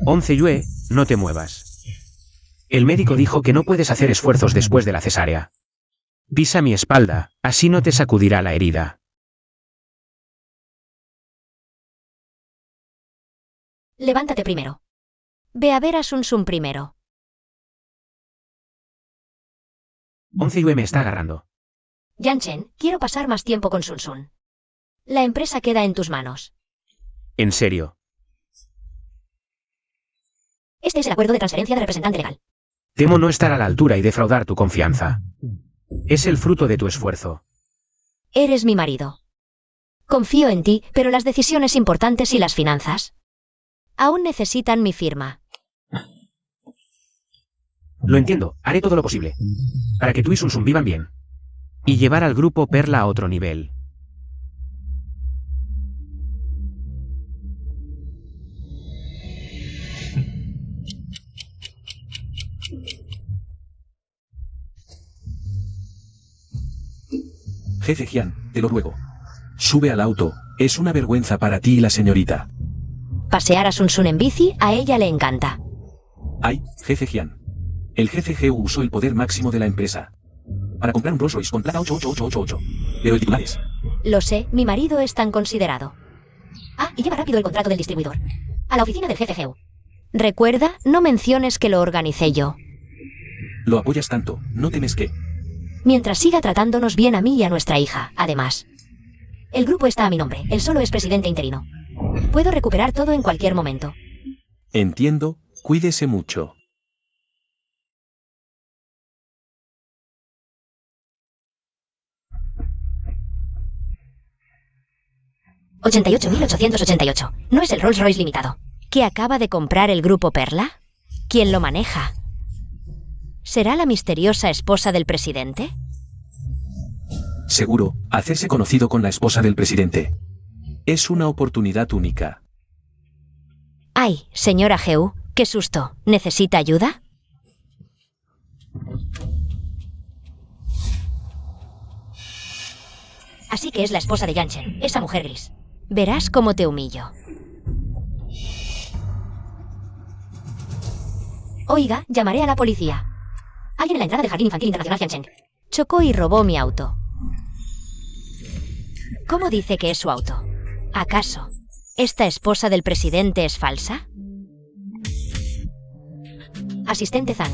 Yue, no te muevas. El médico dijo que no puedes hacer esfuerzos después de la cesárea. Pisa mi espalda, así no te sacudirá la herida. Levántate primero. Ve a ver a Sun Sun primero. Yue me está agarrando. Yan Chen, quiero pasar más tiempo con Sun Sun. La empresa queda en tus manos. ¿En serio? Este es el acuerdo de transferencia de representante legal. Temo no estar a la altura y defraudar tu confianza. Es el fruto de tu esfuerzo. Eres mi marido. Confío en ti, pero las decisiones importantes y las finanzas aún necesitan mi firma. Lo entiendo, haré todo lo posible. Para que tú y Sun Sun vivan bien. Y llevar al grupo Perla a otro nivel. Jefe Jian, te lo ruego. Sube al auto, es una vergüenza para ti y la señorita. Pasear a Sun Sun en bici, a ella le encanta. Ay, jefe Jian. El jefe Geu usó el poder máximo de la empresa para comprar un Rolls Royce con placa 88888. Pero el titular es... Lo sé, mi marido es tan considerado. Ah, y lleva rápido el contrato del distribuidor. A la oficina del jefe Geu. Recuerda, no menciones que lo organicé yo. Lo apoyas tanto, no temes que... Mientras siga tratándonos bien a mí y a nuestra hija, además. El grupo está a mi nombre, él solo es presidente interino. Puedo recuperar todo en cualquier momento. Entiendo, cuídese mucho. $88.888. No es el Rolls Royce limitado. ¿Que acaba de comprar el grupo Perla? ¿Quién lo maneja? ¿Será la misteriosa esposa del presidente? Seguro, hacerse conocido con la esposa del presidente. Es una oportunidad única. Ay, señora Geu, qué susto. ¿Necesita ayuda? Así que es la esposa de Yan Chen, esa mujer gris. Verás cómo te humillo. Oiga, llamaré a la policía. Alguien en la entrada del Jardín Infantil Internacional Jiancheng chocó y robó mi auto. ¿Cómo dice que es su auto? ¿Acaso esta esposa del presidente es falsa? Asistente Zhang.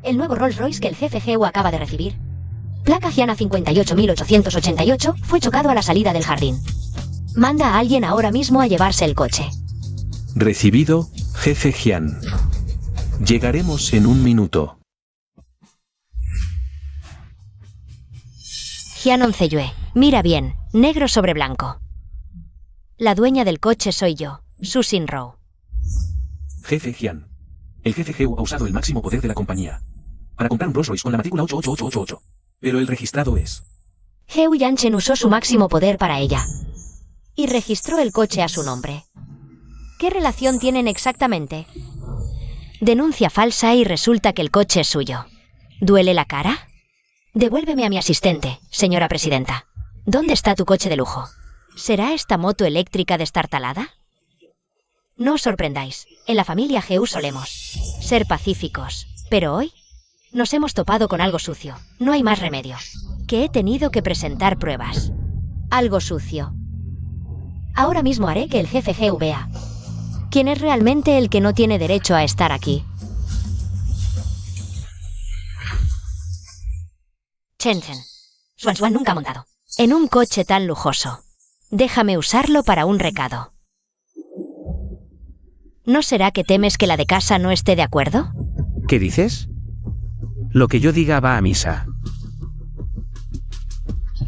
El nuevo Rolls Royce que el jefe Geu acaba de recibir. Placa Jiana 58.888 fue chocado a la salida del jardín. Manda a alguien ahora mismo a llevarse el coche. Recibido, jefe Jian. Llegaremos en un minuto. Jian Onceyue, mira bien, negro sobre blanco. La dueña del coche soy yo, Su Sin Rou. Jefe Jian. El jefe Geu ha usado el máximo poder de la compañía para comprar un Rolls Royce con la matrícula 88888. Pero el registrado es... Geu Yanchen usó su máximo poder para ella. Y registró el coche a su nombre. ¿Qué relación tienen exactamente? Denuncia falsa y resulta que el coche es suyo. ¿Duele la cara? Devuélveme a mi asistente, señora presidenta. ¿Dónde está tu coche de lujo? ¿Será esta moto eléctrica destartalada? No os sorprendáis, en la familia Geu solemos ser pacíficos, pero hoy nos hemos topado con algo sucio. No hay más remedio. Que he tenido que presentar pruebas. Algo sucio. Ahora mismo haré que el jefe Geu vea quién es realmente el que no tiene derecho a estar aquí. Chen Chen. Xuan Xuan nunca ha montado en un coche tan lujoso. Déjame usarlo para un recado. ¿No será que temes que la de casa no esté de acuerdo? ¿Qué dices? Lo que yo diga va a misa.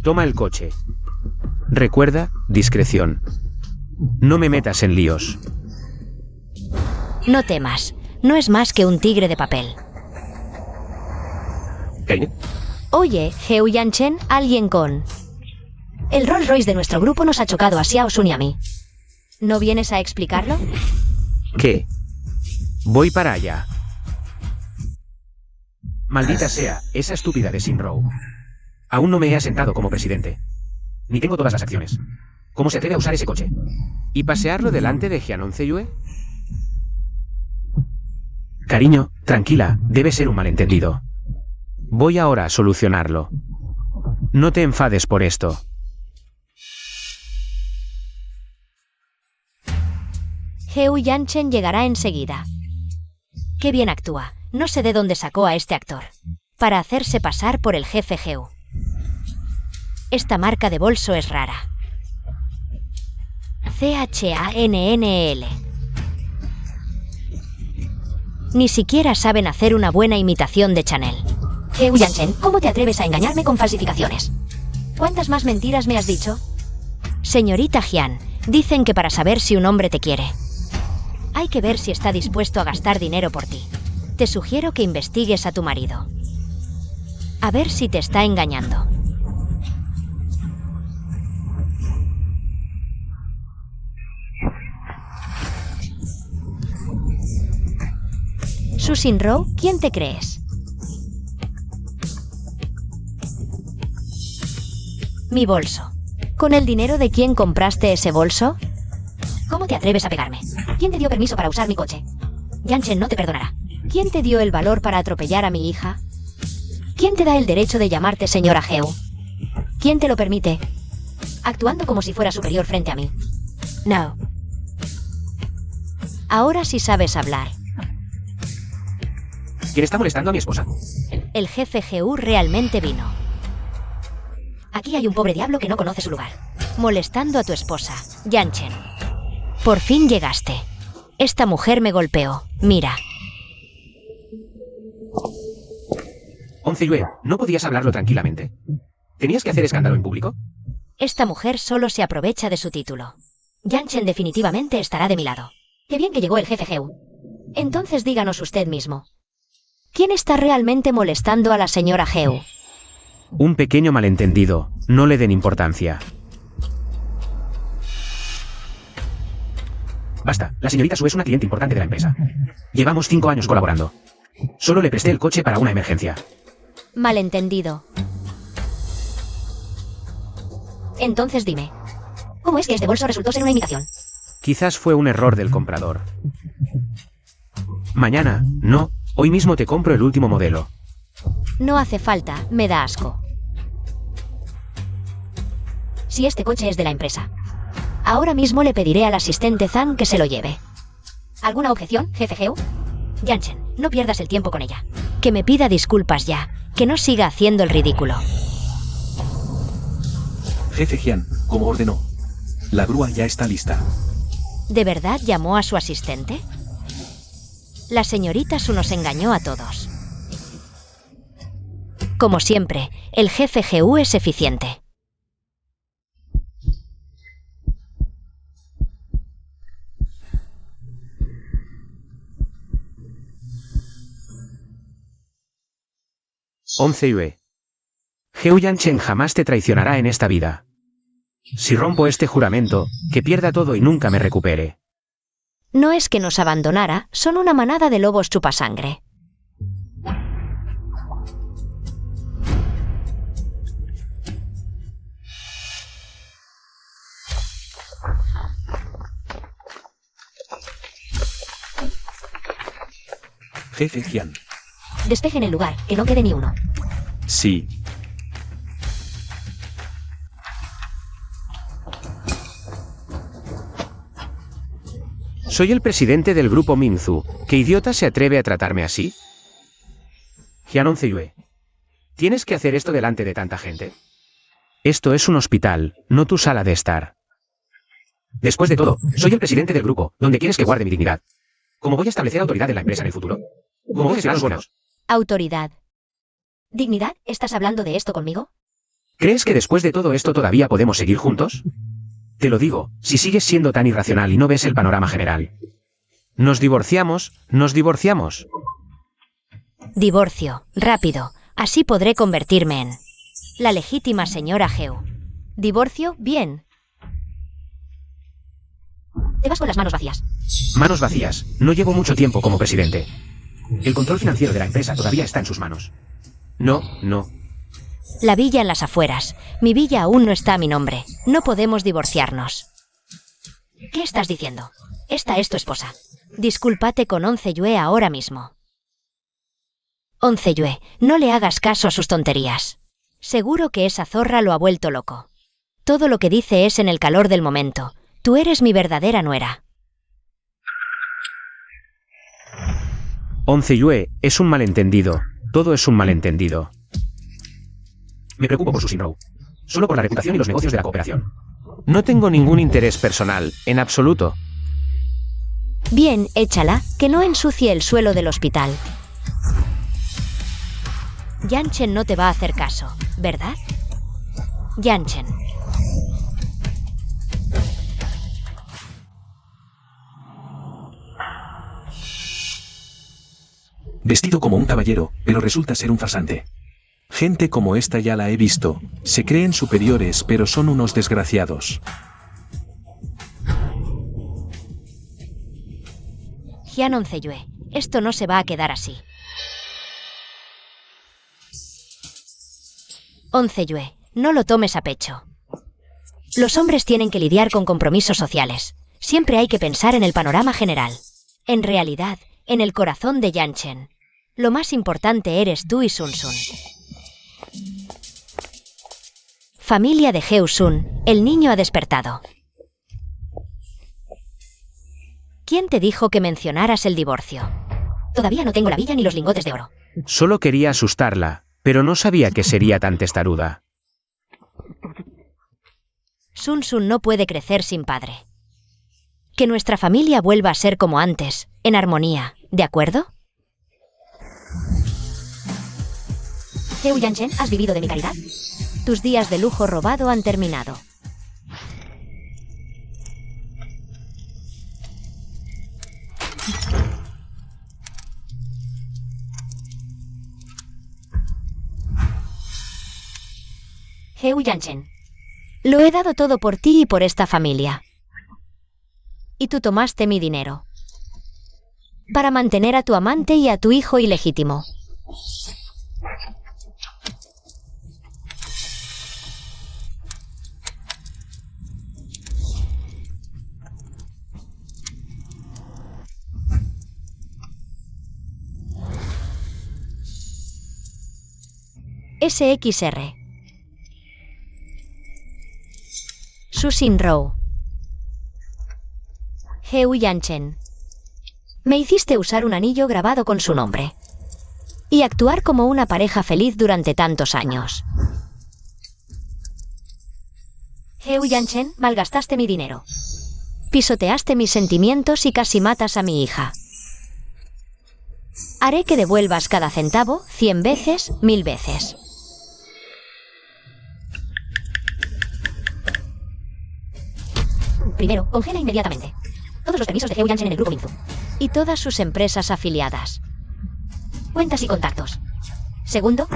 Toma el coche. Recuerda, discreción. No me metas en líos. No temas, no es más que un tigre de papel. ¿Qué? Oye, Geu Yanchen, alguien con... El Rolls Royce de nuestro grupo nos ha chocado a Xiao Sun y a mí. ¿No vienes a explicarlo? ¿Qué? Voy para allá. Maldita sea, esa estúpida de Sin Rou. Aún no me he asentado como presidente. Ni tengo todas las acciones. ¿Cómo se atreve a usar ese coche? ¿Y pasearlo delante de Jian Onceyue? Cariño, tranquila, debe ser un malentendido. Voy ahora a solucionarlo. No te enfades por esto. Heu Yanchen llegará enseguida. Qué bien actúa. No sé de dónde sacó a este actor. Para hacerse pasar por el jefe Heu. Esta marca de bolso es rara. CHANNL. Ni siquiera saben hacer una buena imitación de Chanel. Heu Yanchen, ¿cómo te atreves a engañarme con falsificaciones? ¿Cuántas más mentiras me has dicho? Señorita Jian, dicen que para saber si un hombre te quiere, hay que ver si está dispuesto a gastar dinero por ti. Te sugiero que investigues a tu marido. A ver si te está engañando. Susin Rowe, ¿quién te crees? Mi bolso. ¿Con el dinero de quién compraste ese bolso? ¿Cómo te atreves a pegarme? ¿Quién te dio permiso para usar mi coche? Yanchen no te perdonará. ¿Quién te dio el valor para atropellar a mi hija? ¿Quién te da el derecho de llamarte señora Heu? ¿Quién te lo permite? Actuando como si fuera superior frente a mí. No. Ahora sí sabes hablar. ¿Quién está molestando a mi esposa? El jefe Heu realmente vino. Aquí hay un pobre diablo que no conoce su lugar. Molestando a tu esposa, Yanchen. Por fin llegaste. Esta mujer me golpeó. Mira. 11 Yue, ¿no podías hablarlo tranquilamente? ¿Tenías que hacer escándalo en público? Esta mujer solo se aprovecha de su título. Yanchen definitivamente estará de mi lado. Qué bien que llegó el jefe Heu. Entonces díganos usted mismo. ¿Quién está realmente molestando a la señora Heu? Un pequeño malentendido, no le den importancia. Basta, la señorita Su es una cliente importante de la empresa. Llevamos 5 años colaborando. Solo le presté el coche para una emergencia. Malentendido. Entonces dime, ¿cómo es que este bolso resultó ser una imitación? Quizás fue un error del comprador. Mañana, no, hoy mismo te compro el último modelo. No hace falta, me da asco. Si este coche es de la empresa, ahora mismo le pediré al asistente Zhang que se lo lleve. ¿Alguna objeción, jefe Heu? Yanchen, no pierdas el tiempo con ella. Que me pida disculpas ya, que no siga haciendo el ridículo. Jefe Jian, como ordenó. La grúa ya está lista. ¿De verdad llamó a su asistente? La señorita Su nos engañó a todos. Como siempre, el jefe Heu es eficiente. Yue. Heu Yanchen jamás te traicionará en esta vida. Si rompo este juramento, que pierda todo y nunca me recupere. No es que nos abandonara, son una manada de lobos chupasangre. Jefe Jian. Despejen el lugar, que no quede ni uno. Sí. Soy el presidente del grupo Minzu. ¿Qué idiota se atreve a tratarme así? Jian 11 Yue. ¿Tienes que hacer esto delante de tanta gente? Esto es un hospital, no tu sala de estar. Después de todo, soy el presidente del grupo, donde quieres que guarde mi dignidad. ¿Cómo voy a establecer autoridad en la empresa en el futuro? ¿Cómo voy a gestionar los bonos? Autoridad. ¿Dignidad? ¿Estás hablando de esto conmigo? ¿Crees que después de todo esto todavía podemos seguir juntos? Te lo digo, si sigues siendo tan irracional y no ves el panorama general. Nos divorciamos, nos divorciamos. Divorcio, rápido, así podré convertirme en la legítima señora Heu. Divorcio, bien. Te vas con las manos vacías. Manos vacías, no llevo mucho tiempo como presidente. El control financiero de la empresa todavía está en sus manos. No. La villa en las afueras. Mi villa aún no está a mi nombre. No podemos divorciarnos. ¿Qué estás diciendo? Esta es tu esposa. Discúlpate con 11 Yue ahora mismo. 11 Yue, no le hagas caso a sus tonterías. Seguro que esa zorra lo ha vuelto loco. Todo lo que dice es en el calor del momento. Tú eres mi verdadera nuera. 11 Yue, es un malentendido. Todo es un malentendido. Me preocupo por Su Xinrou. Solo por la reputación y los negocios de la cooperación. No tengo ningún interés personal, en absoluto. Bien, échala, que no ensucie el suelo del hospital. Yanchen no te va a hacer caso, ¿verdad? Yanchen. Vestido como un caballero, pero resulta ser un farsante. Gente como esta ya la he visto. Se creen superiores, pero son unos desgraciados. Jian 11 Yue, esto no se va a quedar así. 11 Yue, no lo tomes a pecho. Los hombres tienen que lidiar con compromisos sociales. Siempre hay que pensar en el panorama general. En realidad, en el corazón de Yanchen. Lo más importante eres tú y Sun Sun. Familia de Heu Sun, el niño ha despertado. ¿Quién te dijo que mencionaras el divorcio? Todavía no tengo la villa ni los lingotes de oro. Solo quería asustarla, pero no sabía que sería tan testaruda. Sun Sun no puede crecer sin padre. Que nuestra familia vuelva a ser como antes, en armonía, ¿de acuerdo? Heu Yanchen, ¿has vivido de mi caridad? Tus días de lujo robado han terminado. Heu Yanchen. Lo he dado todo por ti y por esta familia. Y tú tomaste mi dinero. Para mantener a tu amante y a tu hijo ilegítimo. SXR. Su Xinrou. Heu Yanchen. Me hiciste usar un anillo grabado con su nombre. Y actuar como una pareja feliz durante tantos años. Heu Yanchen, malgastaste mi dinero. Pisoteaste mis sentimientos y casi matas a mi hija. Haré que devuelvas cada centavo 100 veces, 1000 veces. Primero, congela inmediatamente todos los permisos de Heu Yanchen en el grupo Mingzu. Y todas sus empresas afiliadas. Cuentas y contactos. Segundo,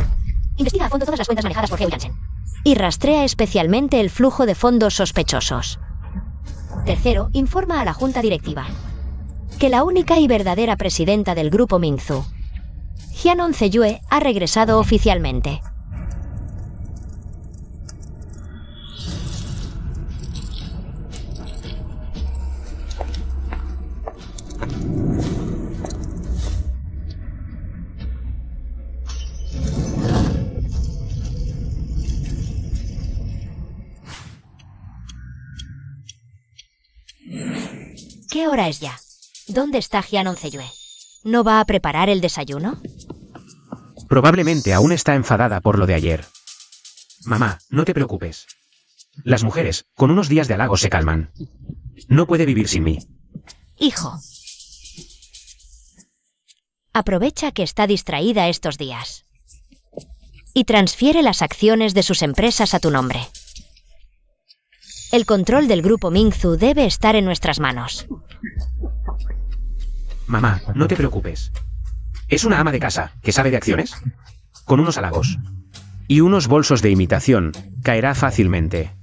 investiga a fondo todas las cuentas manejadas por Heu Yanchen. Y rastrea especialmente el flujo de fondos sospechosos. Tercero, informa a la junta directiva que la única y verdadera presidenta del grupo Mingzu, Jian 11 Yue, ha regresado oficialmente. ¿Qué hora es ya? ¿Dónde está Jian 11 Yue? ¿No va a preparar el desayuno? Probablemente aún está enfadada por lo de ayer. Mamá, no te preocupes. Las mujeres, con unos días de halagos se calman. No puede vivir sin mí. Hijo. Aprovecha que está distraída estos días. Y transfiere las acciones de sus empresas a tu nombre. El control del grupo Mingzu debe estar en nuestras manos. Mamá, no te preocupes. Es una ama de casa, que sabe de acciones. Con unos halagos y unos bolsos de imitación, caerá fácilmente.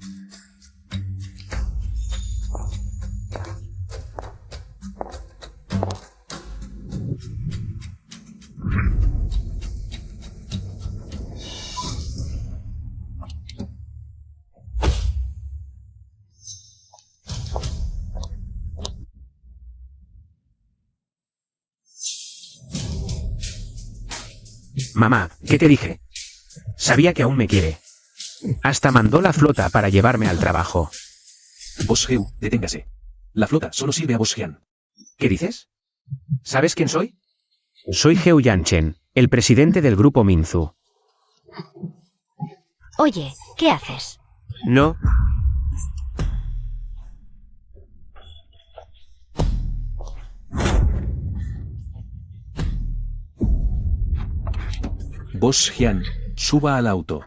Mamá, ¿qué te dije? Sabía que aún me quiere. Hasta mandó la flota para llevarme al trabajo. Boss Heu, deténgase. La flota solo sirve a Boss Hyun. ¿Qué dices? ¿Sabes quién soy? Soy Heu Yanchen, el presidente del grupo Minzu. Oye, ¿qué haces? No. Boss Hyun, suba al auto.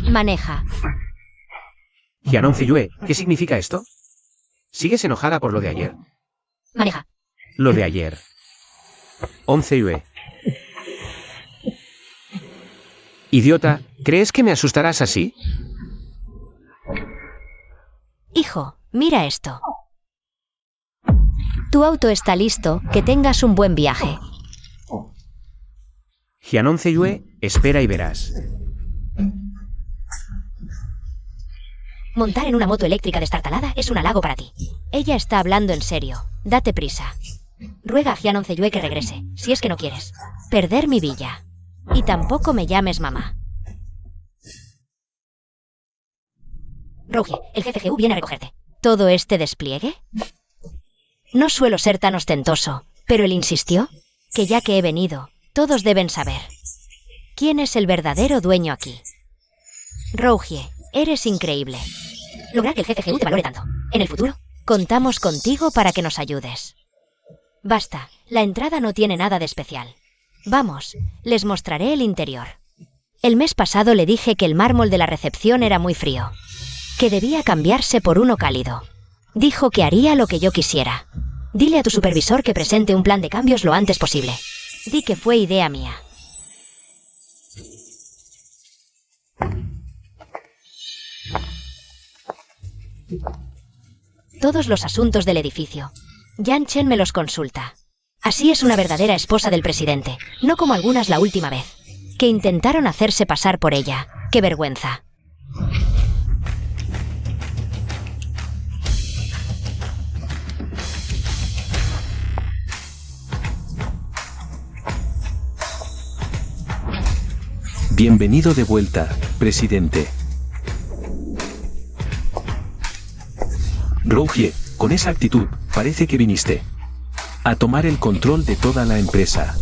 Maneja. Hyanon Ziyue, ¿qué significa esto? ¿Sigues enojada por lo de ayer? Maneja. Lo de ayer. 11 Yue. Idiota, ¿crees que me asustarás así? Hijo, mira esto. Tu auto está listo, que tengas un buen viaje. Hyanon Ziyue, espera y verás. Montar en una moto eléctrica destartalada es un halago para ti. Ella está hablando en serio. Date prisa. Ruega a Hyanon Ziyue que regrese, si es que no quieres perder mi villa. Y tampoco me llames mamá. Rougie, el jefe Heu viene a recogerte. ¿Todo este despliegue? No suelo ser tan ostentoso, pero él insistió que ya que he venido, todos deben saber quién es el verdadero dueño aquí. Rougie, eres increíble. Lograr que el jefe Heu te valore tanto. En el futuro, contamos contigo para que nos ayudes. Basta, la entrada no tiene nada de especial. Vamos, les mostraré el interior. El mes pasado le dije que el mármol de la recepción era muy frío, que debía cambiarse por uno cálido. Dijo que haría lo que yo quisiera. Dile a tu supervisor que presente un plan de cambios lo antes posible. Di que fue idea mía. Todos los asuntos del edificio. Yanchen me los consulta. Así es una verdadera esposa del presidente, no como algunas la última vez, que intentaron hacerse pasar por ella. ¡Qué vergüenza! Bienvenido de vuelta, presidente. Rougie, con esa actitud, parece que viniste a tomar el control de toda la empresa.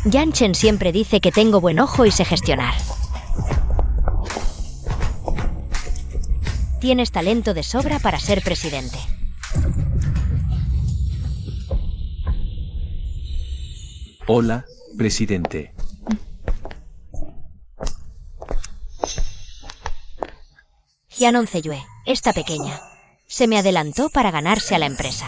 Yanchen siempre dice que tengo buen ojo y sé gestionar. Tienes talento de sobra para ser presidente. Hola, presidente. Hyanon Ziyue, esta pequeña, se me adelantó para ganarse a la empresa.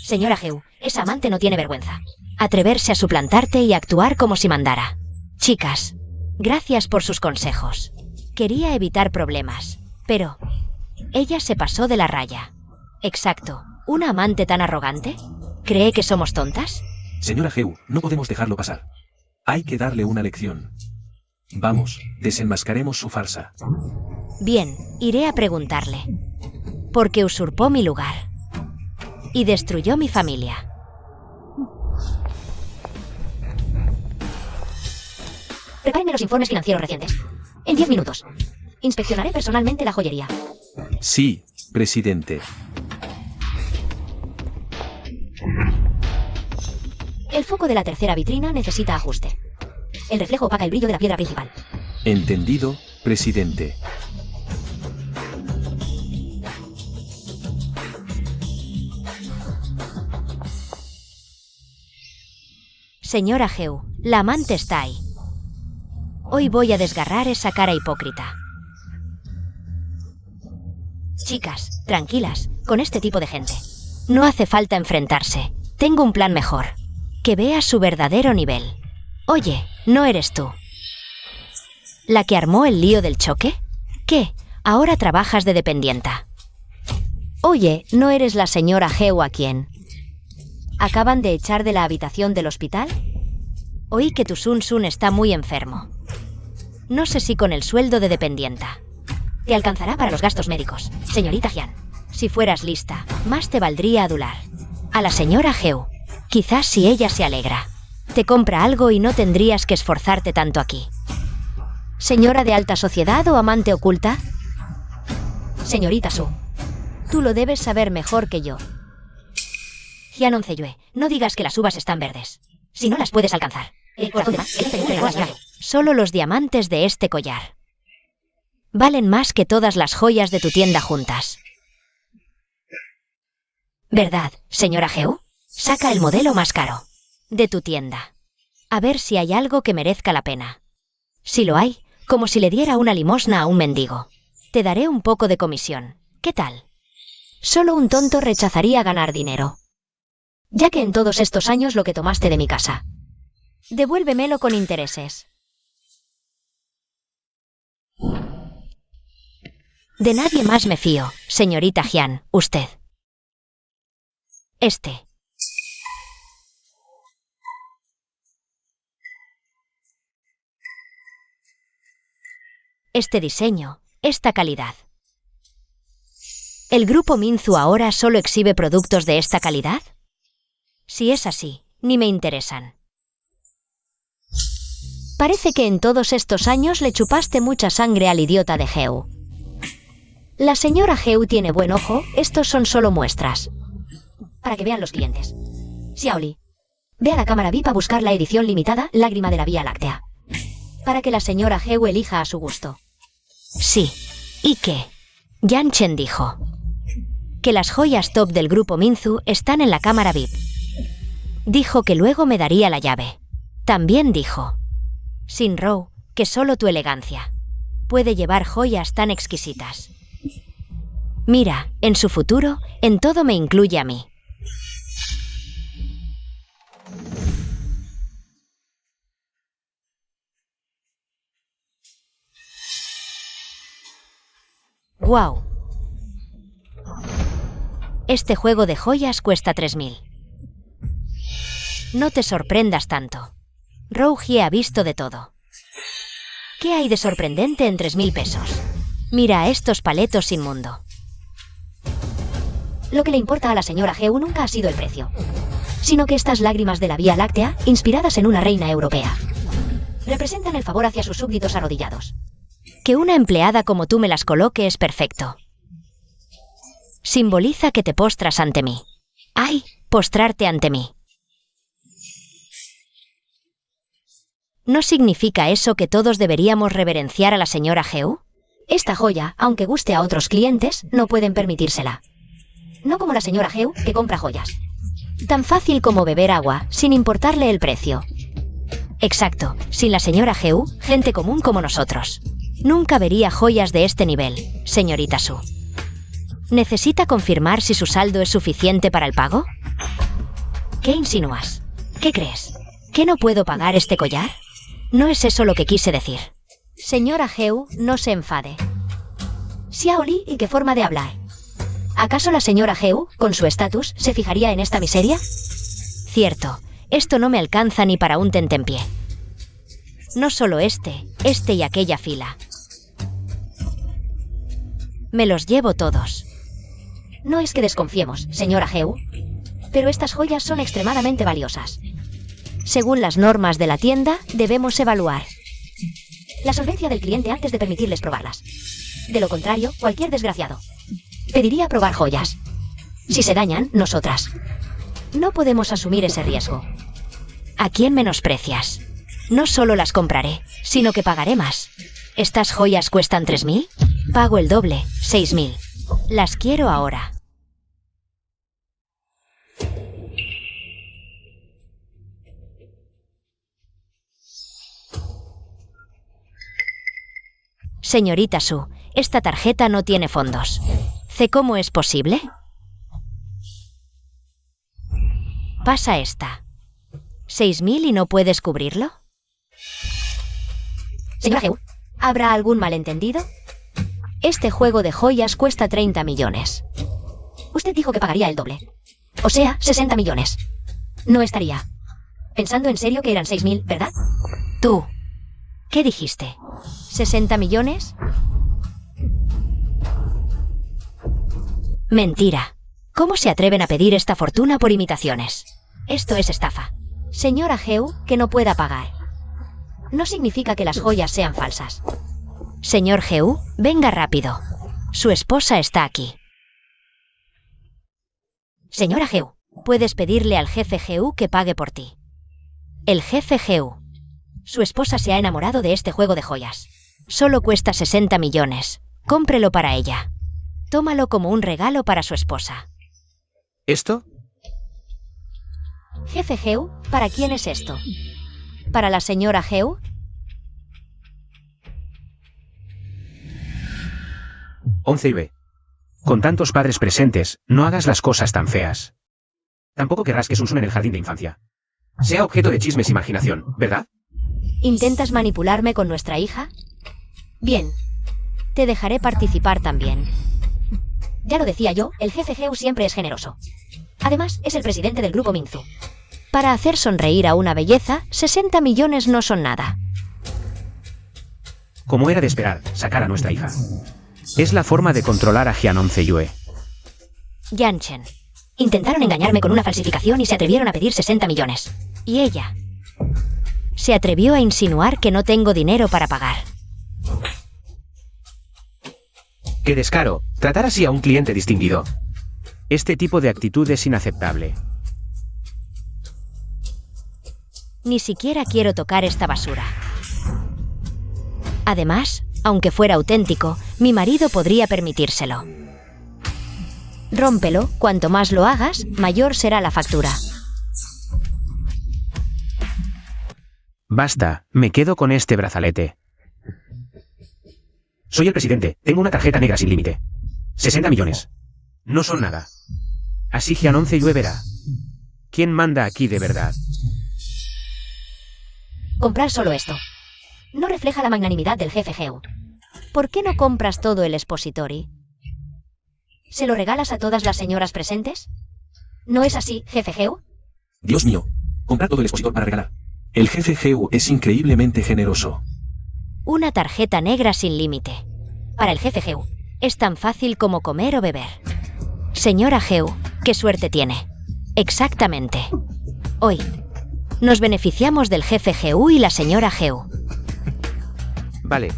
Señora Heu, esa amante no tiene vergüenza. Atreverse a suplantarte y actuar como si mandara. Chicas, gracias por sus consejos. Quería evitar problemas, pero ella se pasó de la raya. Exacto, ¿una amante tan arrogante? ¿Cree que somos tontas? Señora Heu, no podemos dejarlo pasar. Hay que darle una lección. Vamos, desenmascaremos su farsa. Bien, iré a preguntarle. Porque usurpó mi lugar. Y destruyó mi familia. Prepárenme los informes financieros recientes. En 10 minutos. Inspeccionaré personalmente la joyería. Sí, presidente. El foco de la tercera vitrina necesita ajuste. El reflejo opaca el brillo de la piedra principal. Entendido, presidente. Señora Heu, la amante está ahí. Hoy voy a desgarrar esa cara hipócrita. Chicas, tranquilas, con este tipo de gente. No hace falta enfrentarse. Tengo un plan mejor. Que vea su verdadero nivel. Oye, ¿no eres tú la que armó el lío del choque? ¿Qué? Ahora trabajas de dependienta. Oye, ¿no eres la señora Heu a quien acaban de echar de la habitación del hospital? Oí que tu Sun Sun está muy enfermo. No sé si con el sueldo de dependienta te alcanzará para los gastos médicos, señorita Hyun. Si fueras lista, más te valdría adular a la señora Heu. Quizás si ella se alegra, te compra algo y no tendrías que esforzarte tanto aquí. ¿Señora de alta sociedad o amante oculta? Señorita Su, tú lo debes saber mejor que yo. Hyanon Zeyue, no digas que las uvas están verdes. Si no las puedes alcanzar. Solo los diamantes de este collar valen más que todas las joyas de tu tienda juntas. ¿Verdad, señora Heu? Saca el modelo más caro de tu tienda. A ver si hay algo que merezca la pena. Si lo hay, como si le diera una limosna a un mendigo. Te daré un poco de comisión. ¿Qué tal? Solo un tonto rechazaría ganar dinero. Ya que en todos estos años lo que tomaste de mi casa. Devuélvemelo con intereses. De nadie más me fío, señorita Hyan, usted. Este diseño, esta calidad. ¿El grupo Mingzu ahora solo exhibe productos de esta calidad? Si es así, ni me interesan. Parece que en todos estos años le chupaste mucha sangre al idiota de Heu. La señora Heu tiene buen ojo, estos son solo muestras. Para que vean los clientes. Xiaoli, ve a la cámara VIP a buscar la edición limitada Lágrima de la Vía Láctea. Para que la señora Heu elija a su gusto. Sí. ¿Y qué? Yan Chen dijo que las joyas top del grupo Mingzu están en la cámara VIP. Dijo que luego me daría la llave. También dijo, Sin Rou, que solo tu elegancia puede llevar joyas tan exquisitas. Mira, en su futuro, en todo me incluye a mí. ¡Guau! Este juego de joyas cuesta 3000. No te sorprendas tanto. Rou Jie ha visto de todo. ¿Qué hay de sorprendente en 3000 pesos? Mira a estos paletos inmundo. Lo que le importa a la señora Heu nunca ha sido el precio, sino que estas lágrimas de la Vía Láctea, inspiradas en una reina europea, representan el favor hacia sus súbditos arrodillados. Que una empleada como tú me las coloque es perfecto. Simboliza que te postras ante mí. ¡Ay! Postrarte ante mí. ¿No significa eso que todos deberíamos reverenciar a la señora Heu? Esta joya, aunque guste a otros clientes, no pueden permitírsela. No como la señora Heu, que compra joyas. Tan fácil como beber agua, sin importarle el precio. Exacto, sin la señora Heu, gente común como nosotros nunca vería joyas de este nivel, señorita Su. ¿Necesita confirmar si su saldo es suficiente para el pago? ¿Qué insinúas? ¿Qué crees? ¿Que no puedo pagar este collar? No es eso lo que quise decir. Señora Heu, no se enfade. Xiaoli, ¿y qué forma de hablar? ¿Acaso la señora Heu, con su estatus, se fijaría en esta miseria? Cierto, esto no me alcanza ni para un tentempié. No solo este y aquella fila. Me los llevo todos. No es que desconfiemos, señora Heu, pero estas joyas son extremadamente valiosas. Según las normas de la tienda, debemos evaluar la solvencia del cliente antes de permitirles probarlas. De lo contrario, cualquier desgraciado pediría probar joyas. Si se dañan, nosotras no podemos asumir ese riesgo. ¿A quién menosprecias? No solo las compraré, sino que pagaré más. ¿Estas joyas cuestan 3000? Pago el doble, 6000. Las quiero ahora. Señorita Su, esta tarjeta no tiene fondos. ¿Cómo es posible? Pasa esta. 6000 y no puedes cubrirlo. Señora Heu, ¿habrá algún malentendido? Este juego de joyas cuesta 30 millones. Usted dijo que pagaría el doble. O sea, 60 millones. No estaría pensando en serio que eran 6000, ¿verdad? Tú. ¿Qué dijiste? ¿60 millones? Mentira. ¿Cómo se atreven a pedir esta fortuna por imitaciones? Esto es estafa. Señora Heu, que no pueda pagar. No significa que las joyas sean falsas. Señor Heu, venga rápido. Su esposa está aquí. Señora Heu, puedes pedirle al jefe Heu que pague por ti. El jefe Heu. Su esposa se ha enamorado de este juego de joyas. Solo cuesta 60 millones. Cómprelo para ella. Tómalo como un regalo para su esposa. ¿Esto? Jefe Heu, ¿para quién es esto? ¿Para la señora Heu? Yue. Con tantos padres presentes, no hagas las cosas tan feas. Tampoco querrás que Sun Sun en el jardín de infancia sea objeto de chismes e imaginación, ¿verdad? ¿Intentas manipularme con nuestra hija? Bien. Te dejaré participar también. Ya lo decía yo, el jefe Heu siempre es generoso. Además, es el presidente del grupo Mingzu. Para hacer sonreír a una belleza, 60 millones no son nada. Como era de esperar, sacar a nuestra hija. Es la forma de controlar a Yue. Yanchen. Intentaron engañarme con una falsificación y se atrevieron a pedir 60 millones. Y ella se atrevió a insinuar que no tengo dinero para pagar. ¡Qué descaro! Tratar así a un cliente distinguido. Este tipo de actitud es inaceptable. Ni siquiera quiero tocar esta basura. Además, aunque fuera auténtico, mi marido podría permitírselo. Rómpelo, cuanto más lo hagas, mayor será la factura. Basta, me quedo con este brazalete. Soy el presidente, tengo una tarjeta negra sin límite. 60 millones. No son nada. Así Yue verá. ¿Quién manda aquí de verdad? Comprar solo esto. No refleja la magnanimidad del jefe Heu. ¿Por qué no compras todo el expository? ¿Se lo regalas a todas las señoras presentes? ¿No es así, jefe Heu? Dios mío, comprar todo el expositor para regalar. El jefe Heu es increíblemente generoso. Una tarjeta negra sin límite. Para el jefe Heu, es tan fácil como comer o beber. Señora Heu, ¿qué suerte tiene? Exactamente. Hoy, nos beneficiamos del jefe Heu y la señora Heu. Vale.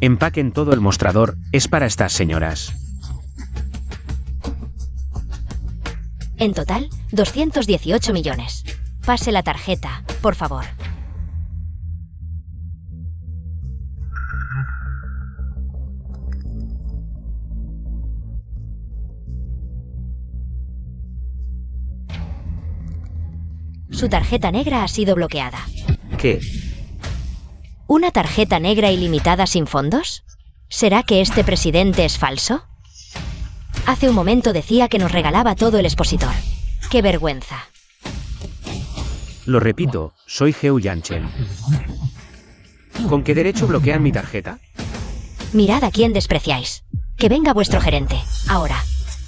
Empaquen todo el mostrador, es para estas señoras. En total, 218 millones. Pase la tarjeta, por favor. Su tarjeta negra ha sido bloqueada. ¿Qué? ¿Una tarjeta negra ilimitada sin fondos? ¿Será que este presidente es falso? Hace un momento decía que nos regalaba todo el expositor. ¡Qué vergüenza! Lo repito, soy Heu Yanchen. ¿Con qué derecho bloquean mi tarjeta? Mirad a quién despreciáis. Que venga vuestro gerente. Ahora.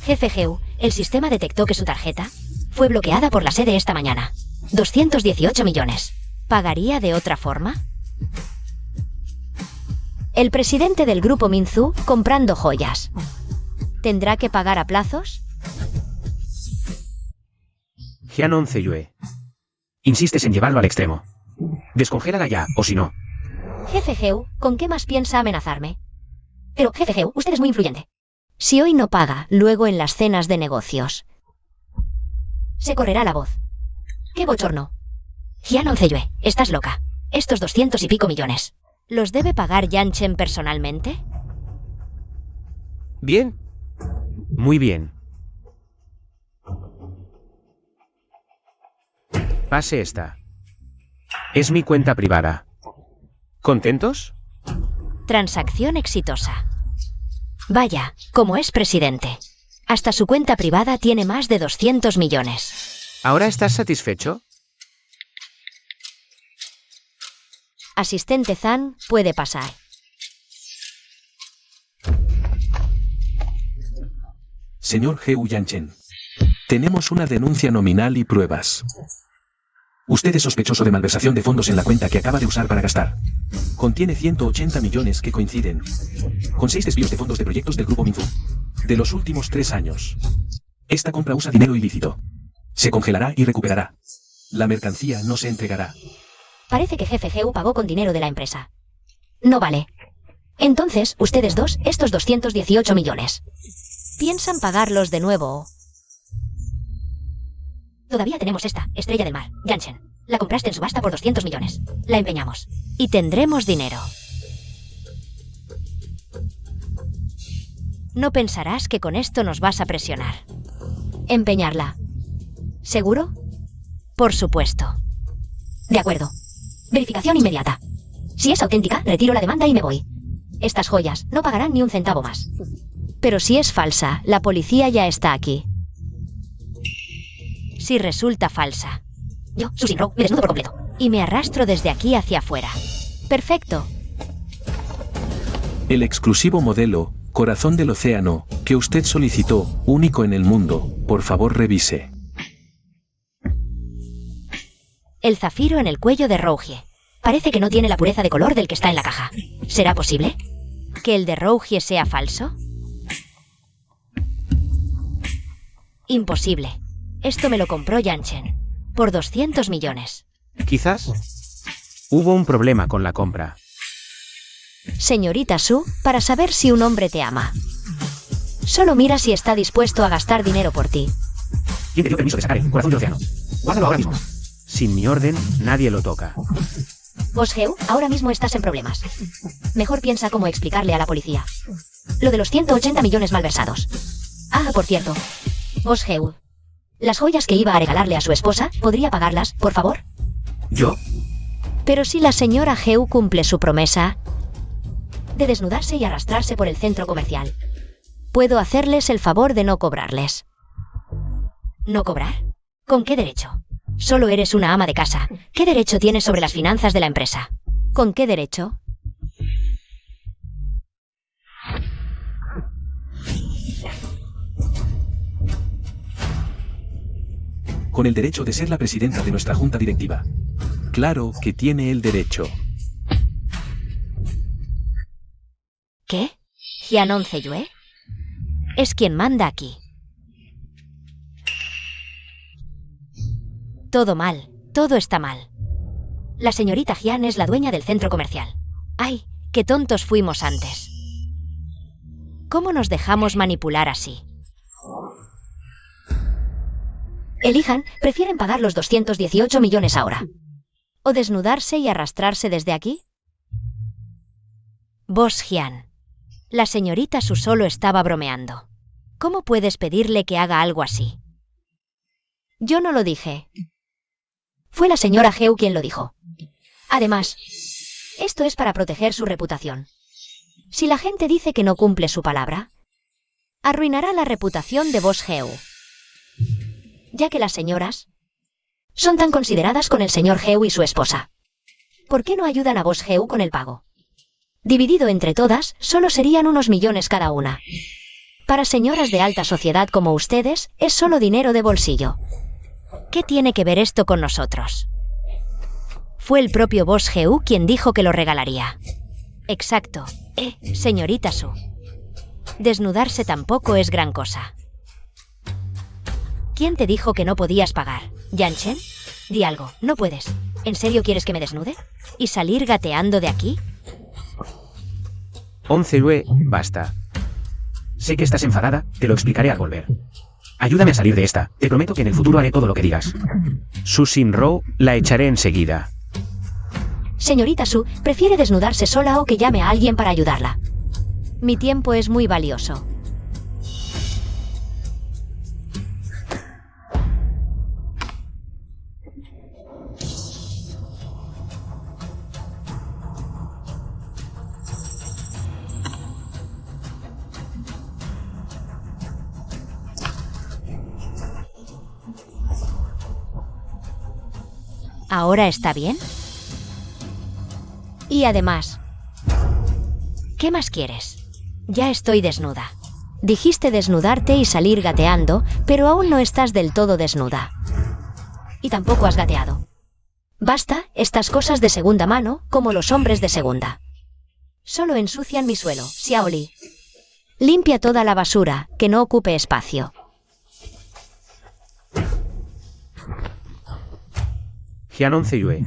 Jefe Heu, el sistema detectó que su tarjeta fue bloqueada por la sede esta mañana. 218 millones. ¿Pagaría de otra forma? El presidente del grupo Mingzu comprando joyas. ¿Tendrá que pagar a plazos? Yue. Insistes en llevarlo al extremo. Descongélala ya, o si no. Jefe Heu, ¿con qué más piensa amenazarme? Pero, jefe Heu, usted es muy influyente. Si hoy no paga, luego en las cenas de negocios se correrá la voz. ¡Qué bochorno! Yue, estás loca. Estos 200 y pico millones. ¿Los debe pagar Yanchen personalmente? Bien. Muy bien. Pase esta. Es mi cuenta privada. ¿Contentos? Transacción exitosa. Vaya, como es presidente. Hasta su cuenta privada tiene más de 200 millones. ¿Ahora estás satisfecho? Asistente Zan, puede pasar. Señor Heu Yanchen. Tenemos una denuncia nominal y pruebas. Usted es sospechoso de malversación de fondos en la cuenta que acaba de usar para gastar. Contiene 180 millones que coinciden con 6 desvíos de fondos de proyectos del grupo Mingzu. de los últimos 3 años. Esta compra usa dinero ilícito. Se congelará y recuperará. La mercancía no se entregará. Parece que jefe Heu pagó con dinero de la empresa. No vale. Entonces, ustedes dos, estos 218 millones. ¿Piensan pagarlos de nuevo? Todavía tenemos esta, Estrella del Mar, Yanchen. La compraste en subasta por 200 millones. La empeñamos. Y tendremos dinero. No pensarás que con esto nos vas a presionar. Empeñarla. ¿Seguro? Por supuesto. De acuerdo. Verificación inmediata. Si es auténtica, retiro la demanda y me voy. Estas joyas no pagarán ni un centavo más. Pero si es falsa, la policía ya está aquí. Si resulta falsa. Yo, Susan Rowe, me desnudo por completo. Y me arrastro desde aquí hacia afuera. Perfecto. El exclusivo modelo, Corazón del Océano, que usted solicitó, único en el mundo, por favor revise. El zafiro en el cuello de Rougie. Parece que no tiene la pureza de color del que está en la caja. ¿Será posible? ¿Que el de Rougie sea falso? Imposible. Esto me lo compró Yanchen. Por 200 millones. Quizás hubo un problema con la compra. Señorita Su, para saber si un hombre te ama. Solo mira si está dispuesto a gastar dinero por ti. ¿Quién te dio permiso de sacar el corazón del océano? Guárdalo ahora mismo. Sin mi orden, nadie lo toca. Vos, Heu, ahora mismo estás en problemas. Mejor piensa cómo explicarle a la policía. Lo de los 180 millones malversados. Ah, por cierto. Vos, Heu. Las joyas que iba a regalarle a su esposa, ¿podría pagarlas, por favor? ¿Yo? Pero si la señora Heu cumple su promesa de desnudarse y arrastrarse por el centro comercial, puedo hacerles el favor de no cobrarles. ¿No cobrar? ¿Con qué derecho? Solo eres una ama de casa. ¿Qué derecho tienes sobre las finanzas de la empresa? ¿Con qué derecho? Con el derecho de ser la presidenta de nuestra junta directiva. Claro que tiene el derecho. ¿Qué? ¿Jianon Zeyue? Es quien manda aquí. Todo mal, todo está mal. La señorita Jian es la dueña del centro comercial. ¡Ay, qué tontos fuimos antes! ¿Cómo nos dejamos manipular así? Elijan, ¿prefieren pagar los 218 millones ahora? ¿O desnudarse y arrastrarse desde aquí? Vos, Jian. La señorita Su solo estaba bromeando. ¿Cómo puedes pedirle que haga algo así? Yo no lo dije. Fue la señora Heu quien lo dijo. Además, esto es para proteger su reputación. Si la gente dice que no cumple su palabra, arruinará la reputación de Vos Heu. Ya que las señoras son tan consideradas con el señor Heu y su esposa. ¿Por qué no ayudan a Vos Heu con el pago? Dividido entre todas, solo serían unos millones cada una. Para señoras de alta sociedad como ustedes, es solo dinero de bolsillo. ¿Qué tiene que ver esto con nosotros? Fue el propio Vos Heu quien dijo que lo regalaría. Exacto. Señorita Su. Desnudarse tampoco es gran cosa. ¿Quién te dijo que no podías pagar? ¿Yanchen? Di algo, no puedes. ¿En serio quieres que me desnude? ¿Y salir gateando de aquí? 11 Yue, basta. Sé que estás enfadada, te lo explicaré al volver. Ayúdame a salir de esta, te prometo que en el futuro haré todo lo que digas. Susan Rowe, la echaré enseguida. Señorita Su, ¿prefiere desnudarse sola o que llame a alguien para ayudarla? Mi tiempo es muy valioso. ¿Ahora está bien? Y además, ¿qué más quieres? Ya estoy desnuda. Dijiste desnudarte y salir gateando, pero aún no estás del todo desnuda. Y tampoco has gateado. Basta, estas cosas de segunda mano, como los hombres de segunda. Solo ensucian mi suelo, Xiaoli. Limpia toda la basura, que no ocupe espacio. Jianon Zeyue.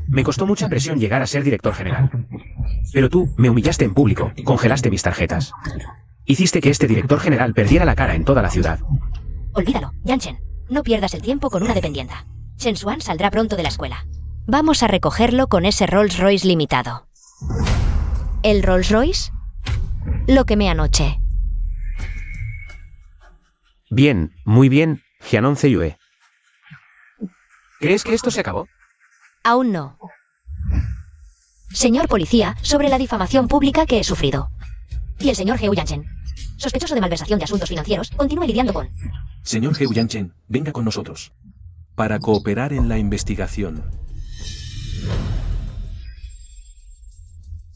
Me costó mucha presión llegar a ser director general. Pero tú me humillaste en público, congelaste mis tarjetas. Hiciste que este director general perdiera la cara en toda la ciudad. Olvídalo, Yanchen. No pierdas el tiempo con una dependienta. Chen Xuan saldrá pronto de la escuela. Vamos a recogerlo con ese Rolls Royce limitado. ¿El Rolls Royce? Lo quemé anoche. Bien, muy bien, Jianon Zeyue. ¿Crees que esto se acabó? Aún no. Señor policía, sobre la difamación pública que he sufrido. Y el señor Heu Yanchen, sospechoso de malversación de asuntos financieros, continúe lidiando con... Señor Heu Yanchen, venga con nosotros. Para cooperar en la investigación.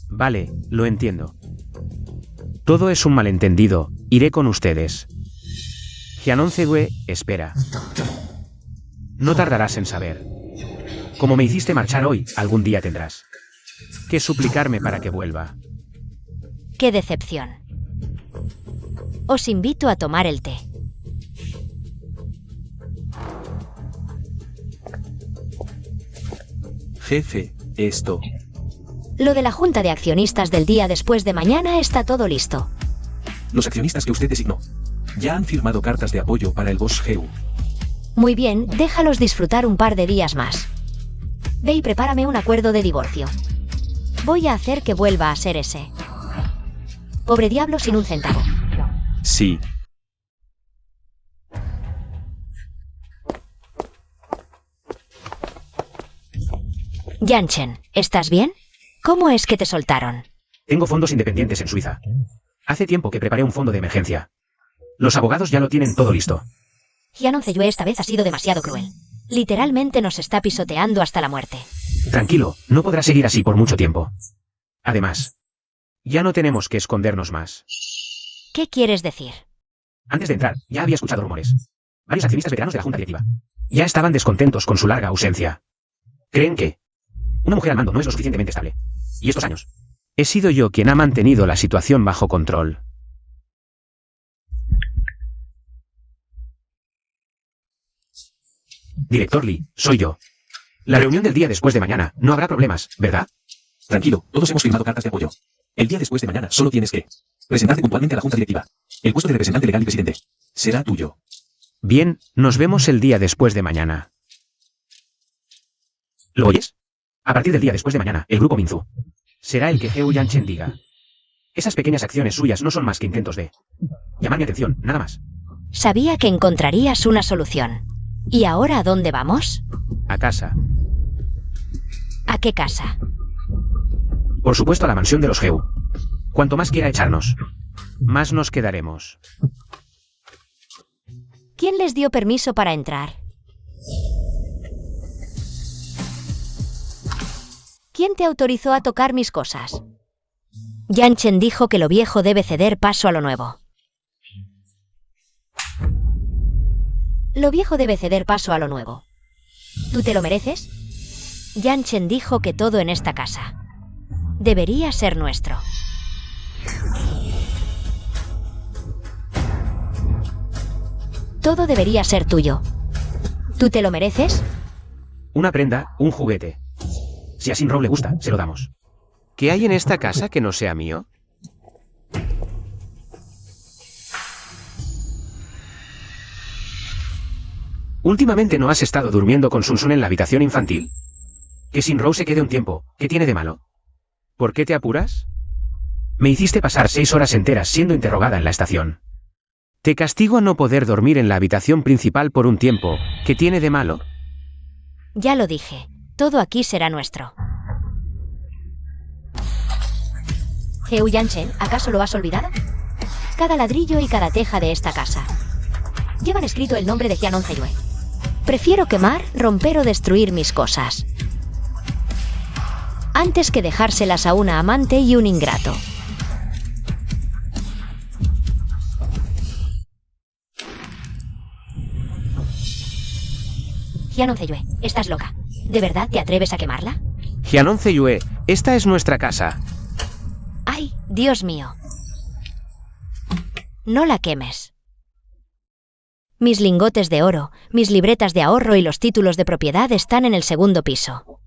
Vale, lo entiendo. Todo es un malentendido, iré con ustedes. Jianon Zeyue, espera. No tardarás en saber. Como me hiciste marchar hoy, algún día tendrás que suplicarme para que vuelva. ¡Qué decepción! Os invito a tomar el té. Jefe, esto. Lo de la junta de accionistas del día después de mañana está todo listo. Los accionistas que usted designó ya han firmado cartas de apoyo para el boss Heu. Muy bien, déjalos disfrutar un par de días más. Ve y prepárame un acuerdo de divorcio. Voy a hacer que vuelva a ser ese. Pobre diablo sin un centavo. Sí. Yanchen, ¿estás bien? ¿Cómo es que te soltaron? Tengo fondos independientes en Suiza. Hace tiempo que preparé un fondo de emergencia. Los abogados ya lo tienen todo listo. Jianon Zeyue esta vez ha sido demasiado cruel. Literalmente nos está pisoteando hasta la muerte. Tranquilo, no podrá seguir así por mucho tiempo. Además, ya no tenemos que escondernos más. ¿Qué quieres decir? Antes de entrar, ya había escuchado rumores. Varios accionistas veteranos de la junta directiva ya estaban descontentos con su larga ausencia. Creen que una mujer al mando no es lo suficientemente estable. Y estos años, he sido yo quien ha mantenido la situación bajo control. Director Lee, soy yo. La reunión del día después de mañana, no habrá problemas, ¿verdad? Tranquilo, todos hemos firmado cartas de apoyo. El día después de mañana solo tienes que presentarte puntualmente a la junta directiva. El puesto de representante legal y presidente será tuyo. Bien, nos vemos el día después de mañana. ¿Lo oyes? A partir del día después de mañana, el grupo Minzu será el que Heu Yanchen diga. Esas pequeñas acciones suyas no son más que intentos de llamar mi atención, nada más. Sabía que encontrarías una solución. ¿Y ahora a dónde vamos? A casa. ¿A qué casa? Por supuesto a la mansión de los Heu. Cuanto más quiera echarnos, más nos quedaremos. ¿Quién les dio permiso para entrar? ¿Quién te autorizó a tocar mis cosas? Yanchen dijo que lo viejo debe ceder paso a lo nuevo. Lo viejo debe ceder paso a lo nuevo. ¿Tú te lo mereces? Yanchen dijo que todo en esta casa debería ser nuestro. Todo debería ser tuyo. ¿Tú te lo mereces? Una prenda, un juguete. Si a Sinrow le gusta, se lo damos. ¿Qué hay en esta casa que no sea mío? Últimamente no has estado durmiendo con Sun Sun en la habitación infantil. Que Sinrow se quede un tiempo, ¿qué tiene de malo? ¿Por qué te apuras? Me hiciste pasar 6 horas enteras siendo interrogada en la estación. Te castigo a no poder dormir en la habitación principal por un tiempo, ¿qué tiene de malo? Ya lo dije, todo aquí será nuestro. Heu Yanchen, ¿acaso lo has olvidado? Cada ladrillo y cada teja de esta casa llevan escrito el nombre de Jianon Zeyue. Prefiero quemar, romper o destruir mis cosas antes que dejárselas a una amante y un ingrato. Jianon Zeyue, estás loca. ¿De verdad te atreves a quemarla? Jianon Zeyue, esta es nuestra casa. ¡Ay, Dios mío! No la quemes. Mis lingotes de oro, mis libretas de ahorro y los títulos de propiedad están en el segundo piso.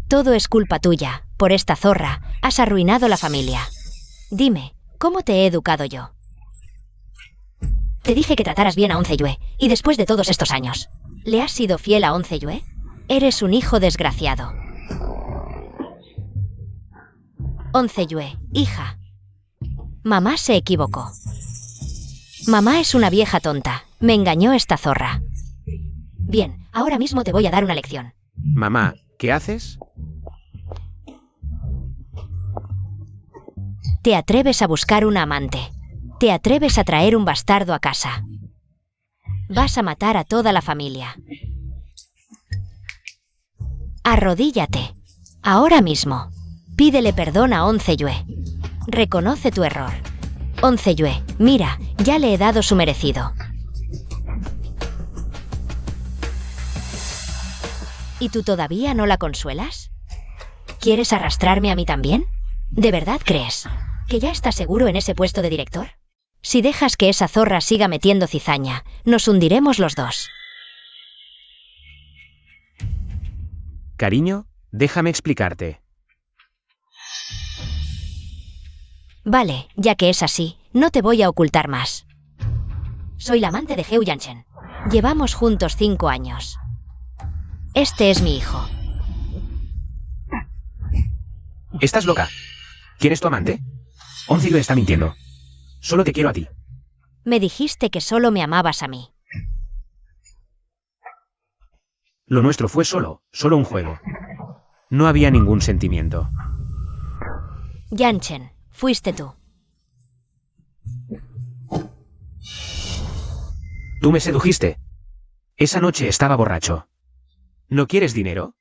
Todo es culpa tuya. Por esta zorra, has arruinado la familia. Dime, ¿cómo te he educado yo? Te dije que trataras bien a Onze Yue, y después de todos estos años, ¿le has sido fiel a Onze Yue? Eres un hijo desgraciado. Onze Yue, hija. Mamá se equivocó. Mamá es una vieja tonta. Me engañó esta zorra. Bien, ahora mismo te voy a dar una lección. Mamá, ¿qué haces? Te atreves a buscar una amante. Te atreves a traer un bastardo a casa. Vas a matar a toda la familia. Arrodíllate. Ahora mismo. Pídele perdón a Onze Yue. Reconoce tu error. Onze Yue, mira, ya le he dado su merecido. ¿Y tú todavía no la consuelas? ¿Quieres arrastrarme a mí también? ¿De verdad crees que ya estás seguro en ese puesto de director? Si dejas que esa zorra siga metiendo cizaña, nos hundiremos los dos. Cariño, déjame explicarte. Vale, ya que es así, no te voy a ocultar más. Soy la amante de Heu Yanchen. Llevamos juntos 5 años. Este es mi hijo. ¿Estás loca? ¿Quién es tu amante? Onze Yue está mintiendo. Solo te quiero a ti. Me dijiste que solo me amabas a mí. Lo nuestro fue solo un juego. No había ningún sentimiento. Yanchen, fuiste tú. Tú me sedujiste. Esa noche estaba borracho. ¿No quieres dinero?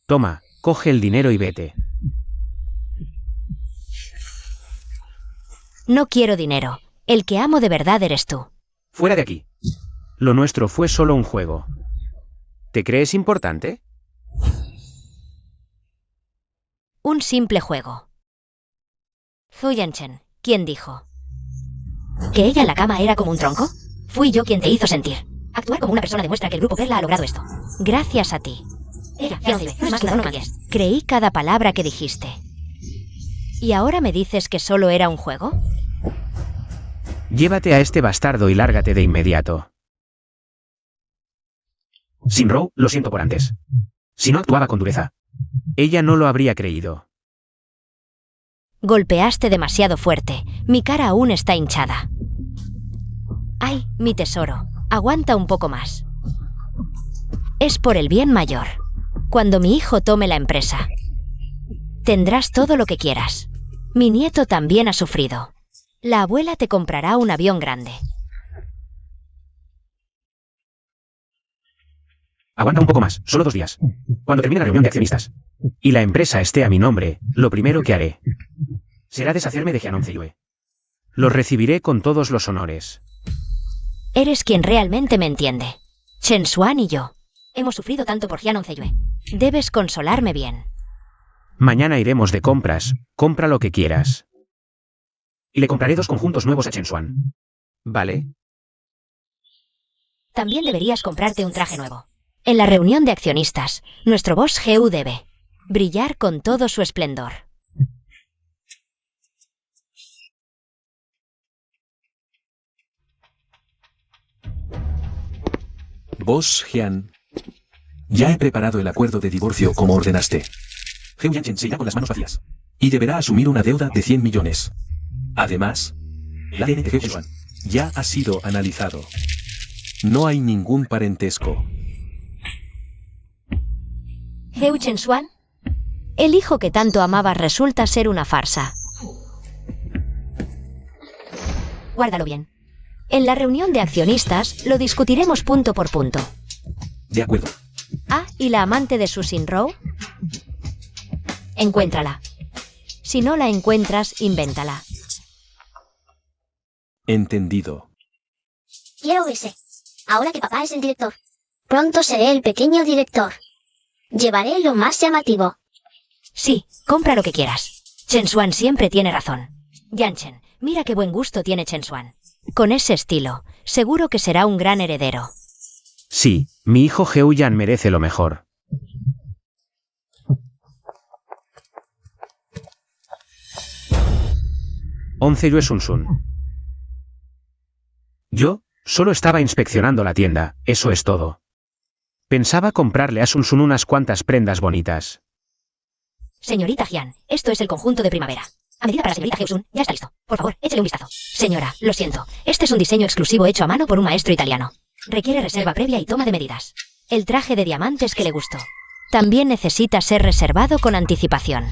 Toma, coge el dinero y vete. No quiero dinero. El que amo de verdad eres tú. Fuera de aquí. Lo nuestro fue solo un juego. ¿Te crees importante? Un simple juego. Zhu Yanchen, ¿quién dijo? ¿Que ella en la cama era como un tronco? Fui yo quien te hizo sentir. Actuar como una persona demuestra que el grupo Perla ha logrado esto. Gracias a ti. Ella, ya no es más que una broma. Creí cada palabra que dijiste. ¿Y ahora me dices que solo era un juego? Llévate a este bastardo y lárgate de inmediato. Sinro, lo siento por antes. Si no actuaba con dureza, ella no lo habría creído. Golpeaste demasiado fuerte. Mi cara aún está hinchada. Ay, mi tesoro. Aguanta un poco más. Es por el bien mayor. Cuando mi hijo tome la empresa, tendrás todo lo que quieras. Mi nieto también ha sufrido. La abuela te comprará un avión grande. Aguanta un poco más, solo 2 días. Cuando termine la reunión de accionistas y la empresa esté a mi nombre, lo primero que haré será deshacerme de Jian Yue. Lo recibiré con todos los honores. Eres quien realmente me entiende. Chen Xuan y yo hemos sufrido tanto por Jian Yue. Debes consolarme bien. Mañana iremos de compras, compra lo que quieras. Y le compraré 2 conjuntos nuevos a Chen Xuan. ¿Vale? También deberías comprarte un traje nuevo. En la reunión de accionistas, nuestro boss Heu debe brillar con todo su esplendor. Boss Jian. Ya he preparado el acuerdo de divorcio como ordenaste. Heu Yanchen se irá con las manos vacías. Y deberá asumir una deuda de 100 millones. Además, el ADN de Heu Xuan ya ha sido analizado. No hay ningún parentesco. Heu Chen Xuan, el hijo que tanto amabas resulta ser una farsa. Guárdalo bien. En la reunión de accionistas lo discutiremos punto por punto. De acuerdo. Ah, ¿y la amante de Su Sinro? Encuéntrala. Si no la encuentras, invéntala. Entendido. Quiero ese. Ahora que papá es el director. Pronto seré el pequeño director. Llevaré lo más llamativo. Sí, compra lo que quieras. Chen Xuan siempre tiene razón. Yanchen, mira qué buen gusto tiene Chen Xuan. Con ese estilo, seguro que será un gran heredero. Sí, mi hijo Heu Yan merece lo mejor. Yue Sun Sun. Yo, solo estaba inspeccionando la tienda, eso es todo. Pensaba comprarle a Sun Sun unas cuantas prendas bonitas. Señorita Jian, esto es el conjunto de primavera. A medida para la señorita Heusun, ya está listo. Por favor, échale un vistazo. Señora, lo siento. Este es un diseño exclusivo hecho a mano por un maestro italiano. Requiere reserva previa y toma de medidas. El traje de diamantes que le gustó. También necesita ser reservado con anticipación.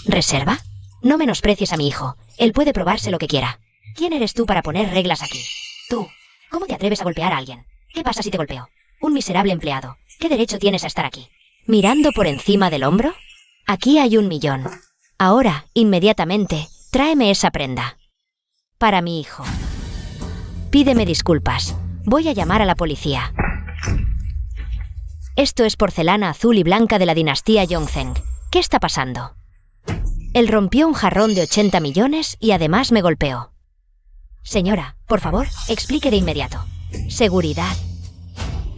¿Reserva? No menosprecies a mi hijo. Él puede probarse lo que quiera. ¿Quién eres tú para poner reglas aquí? Tú. ¿Cómo te atreves a golpear a alguien? ¿Qué pasa si te golpeo? Un miserable empleado. ¿Qué derecho tienes a estar aquí? ¿Mirando por encima del hombro? Aquí hay 1 millón. Ahora, inmediatamente, tráeme esa prenda. Para mi hijo. Pídeme disculpas. Voy a llamar a la policía. Esto es porcelana azul y blanca de la dinastía Yongzheng. ¿Qué está pasando? Él rompió un jarrón de 80 millones y además me golpeó. Señora, por favor, explique de inmediato. Seguridad.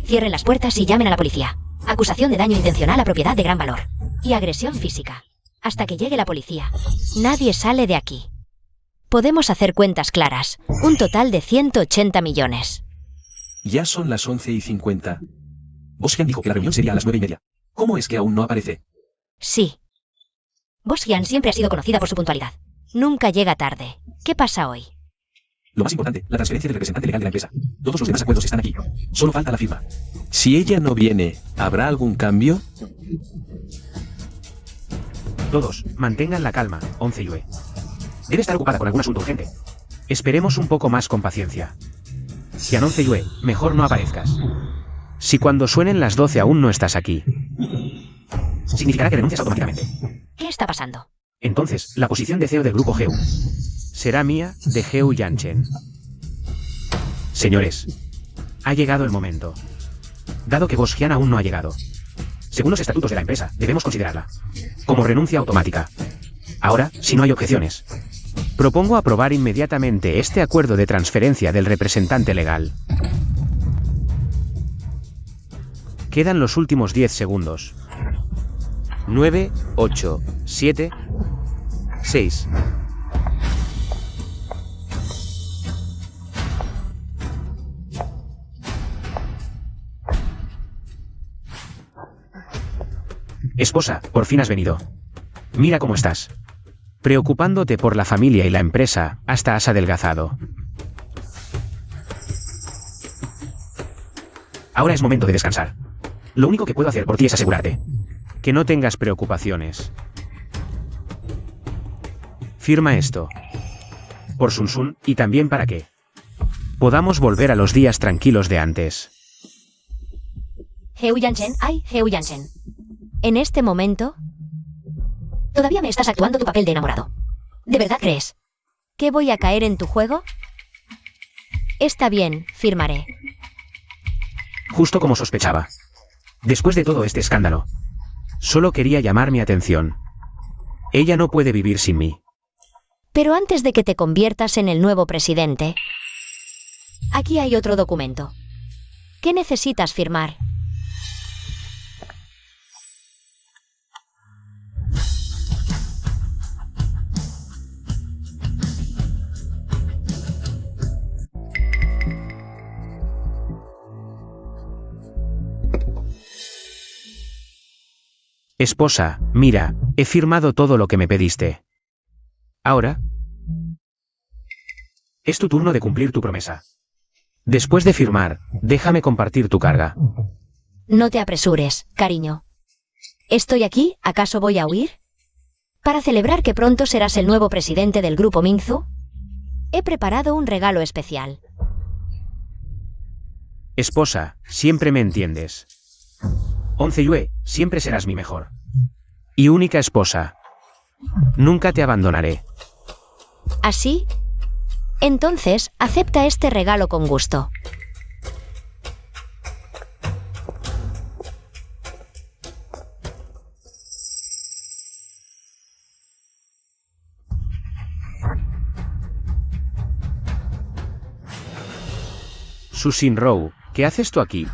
Cierren las puertas y llamen a la policía. Acusación de daño intencional a propiedad de gran valor. Y agresión física. Hasta que llegue la policía. Nadie sale de aquí. Podemos hacer cuentas claras. Un total de 180 millones. Ya son las 11:50. Boss Hyun dijo que la reunión sería a las 9:30. ¿Cómo es que aún no aparece? Sí. Boss Hyun siempre ha sido conocida por su puntualidad. Nunca llega tarde. ¿Qué pasa hoy? Lo más importante, la transferencia del representante legal de la empresa. Todos los demás acuerdos están aquí. Solo falta la firma. Si ella no viene, ¿habrá algún cambio? Todos, mantengan la calma, Yue. Debe estar ocupada con algún asunto urgente. Esperemos un poco más con paciencia. Jian Yue, mejor no aparezcas. Si cuando suenen las 12 aún no estás aquí, significará que renuncias automáticamente. ¿Qué está pasando? Entonces, la posición de CEO del grupo Heu será mía, de Heu Yanchen. Señores, ha llegado el momento. Dado que Boss Hyun aún no ha llegado, según los estatutos de la empresa, debemos considerarla como renuncia automática. Ahora, si no hay objeciones, propongo aprobar inmediatamente este acuerdo de transferencia del representante legal. Quedan los últimos 10 segundos. 9, 8, 7, 6. Esposa, por fin has venido. Mira cómo estás. Preocupándote por la familia y la empresa, hasta has adelgazado. Ahora es momento de descansar. Lo único que puedo hacer por ti es asegurarte que no tengas preocupaciones. Firma esto. Por Sun Sun, y también para que podamos volver a los días tranquilos de antes. Heu Yanchen, ay, Heu Yanchen. En este momento, todavía me estás actuando tu papel de enamorado. ¿De verdad crees que voy a caer en tu juego? Está bien, firmaré. Justo como sospechaba. Después de todo este escándalo, solo quería llamar mi atención. Ella no puede vivir sin mí. Pero antes de que te conviertas en el nuevo presidente, aquí hay otro documento. ¿Qué necesitas firmar? Esposa, mira, he firmado todo lo que me pediste. Ahora es tu turno de cumplir tu promesa. Después de firmar, déjame compartir tu carga. No te apresures, cariño. ¿Estoy aquí? ¿Acaso voy a huir? Para celebrar que pronto serás el nuevo presidente del grupo Mingzu, he preparado un regalo especial. Esposa, siempre me entiendes. Yue, siempre serás mi mejor y única esposa. Nunca te abandonaré. ¿Así? Entonces, acepta este regalo con gusto. Su Shinrou, ¿qué haces tú aquí?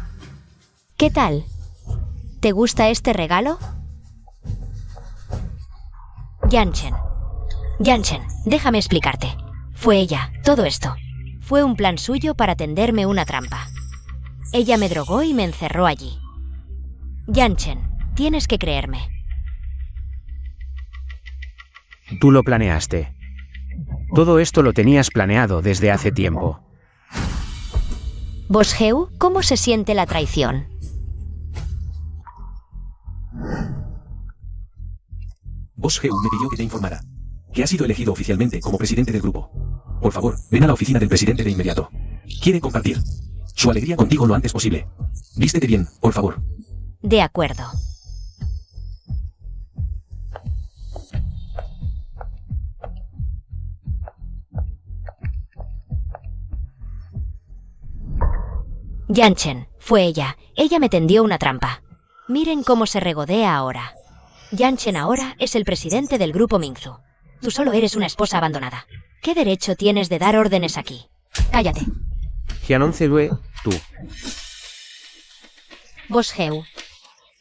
¿Qué tal? ¿Te gusta este regalo? Yanchen. Yanchen, déjame explicarte. Fue ella, todo esto. Fue un plan suyo para tenderme una trampa. Ella me drogó y me encerró allí. Yanchen, tienes que creerme. Tú lo planeaste. Todo esto lo tenías planeado desde hace tiempo. Bosheu, ¿cómo se siente la traición? Bosheu me pidió que te informara que ha sido elegido oficialmente como presidente del grupo. Por favor, ven a la oficina del presidente de inmediato. Quiere compartir su alegría contigo lo antes posible. Vístete bien, por favor. De acuerdo. Yanchen, fue ella. Ella me tendió una trampa. Miren cómo se regodea ahora. Yanchen ahora es el presidente del grupo Mingzu. Tú solo eres una esposa abandonada. ¿Qué derecho tienes de dar órdenes aquí? Cállate. Hyunonceue, tú. Bosheu,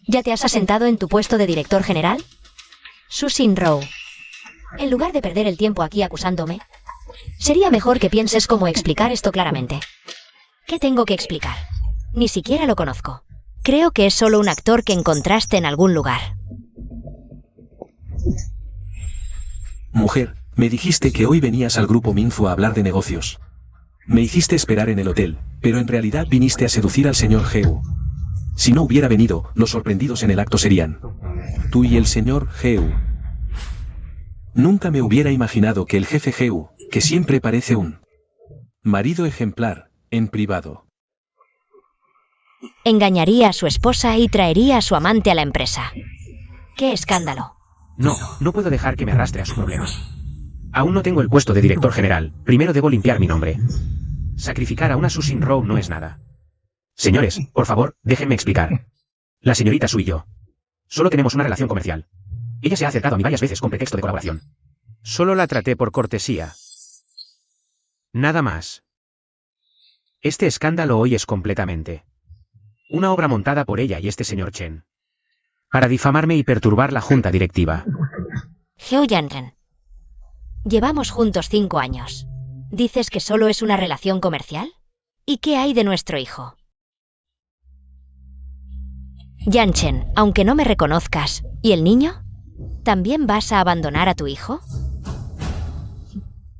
¿ya te has asentado en tu puesto de director general? Su Shinrou, en lugar de perder el tiempo aquí acusándome, sería mejor que pienses cómo explicar esto claramente. ¿Qué tengo que explicar? Ni siquiera lo conozco. Creo que es solo un actor que encontraste en algún lugar. Mujer, me dijiste que hoy venías al grupo Mingzu a hablar de negocios. Me hiciste esperar en el hotel, pero en realidad viniste a seducir al señor Heu. Si no hubiera venido, los sorprendidos en el acto serían tú y el señor Heu. Nunca me hubiera imaginado que el jefe Heu, que siempre parece un marido ejemplar, en privado, Engañaría a su esposa y traería a su amante a la empresa. ¡Qué escándalo! No puedo dejar que me arrastre a su problema. Aún no tengo el puesto de director general. Primero debo limpiar mi nombre. Sacrificar a una Su Shinrou no es nada. Señores, por favor, déjenme explicar. La señorita Su y yo solo tenemos una relación comercial. Ella se ha acercado a mí varias veces con pretexto de colaboración. Solo la traté por cortesía. Nada más. Este escándalo hoy es completamente una obra montada por ella y este señor Chen para difamarme y perturbar la junta directiva. Heu Yanchen, llevamos juntos 5 años. ¿Dices que solo es una relación comercial? ¿Y qué hay de nuestro hijo? Yanchen, aunque no me reconozcas, ¿y el niño? ¿También vas a abandonar a tu hijo?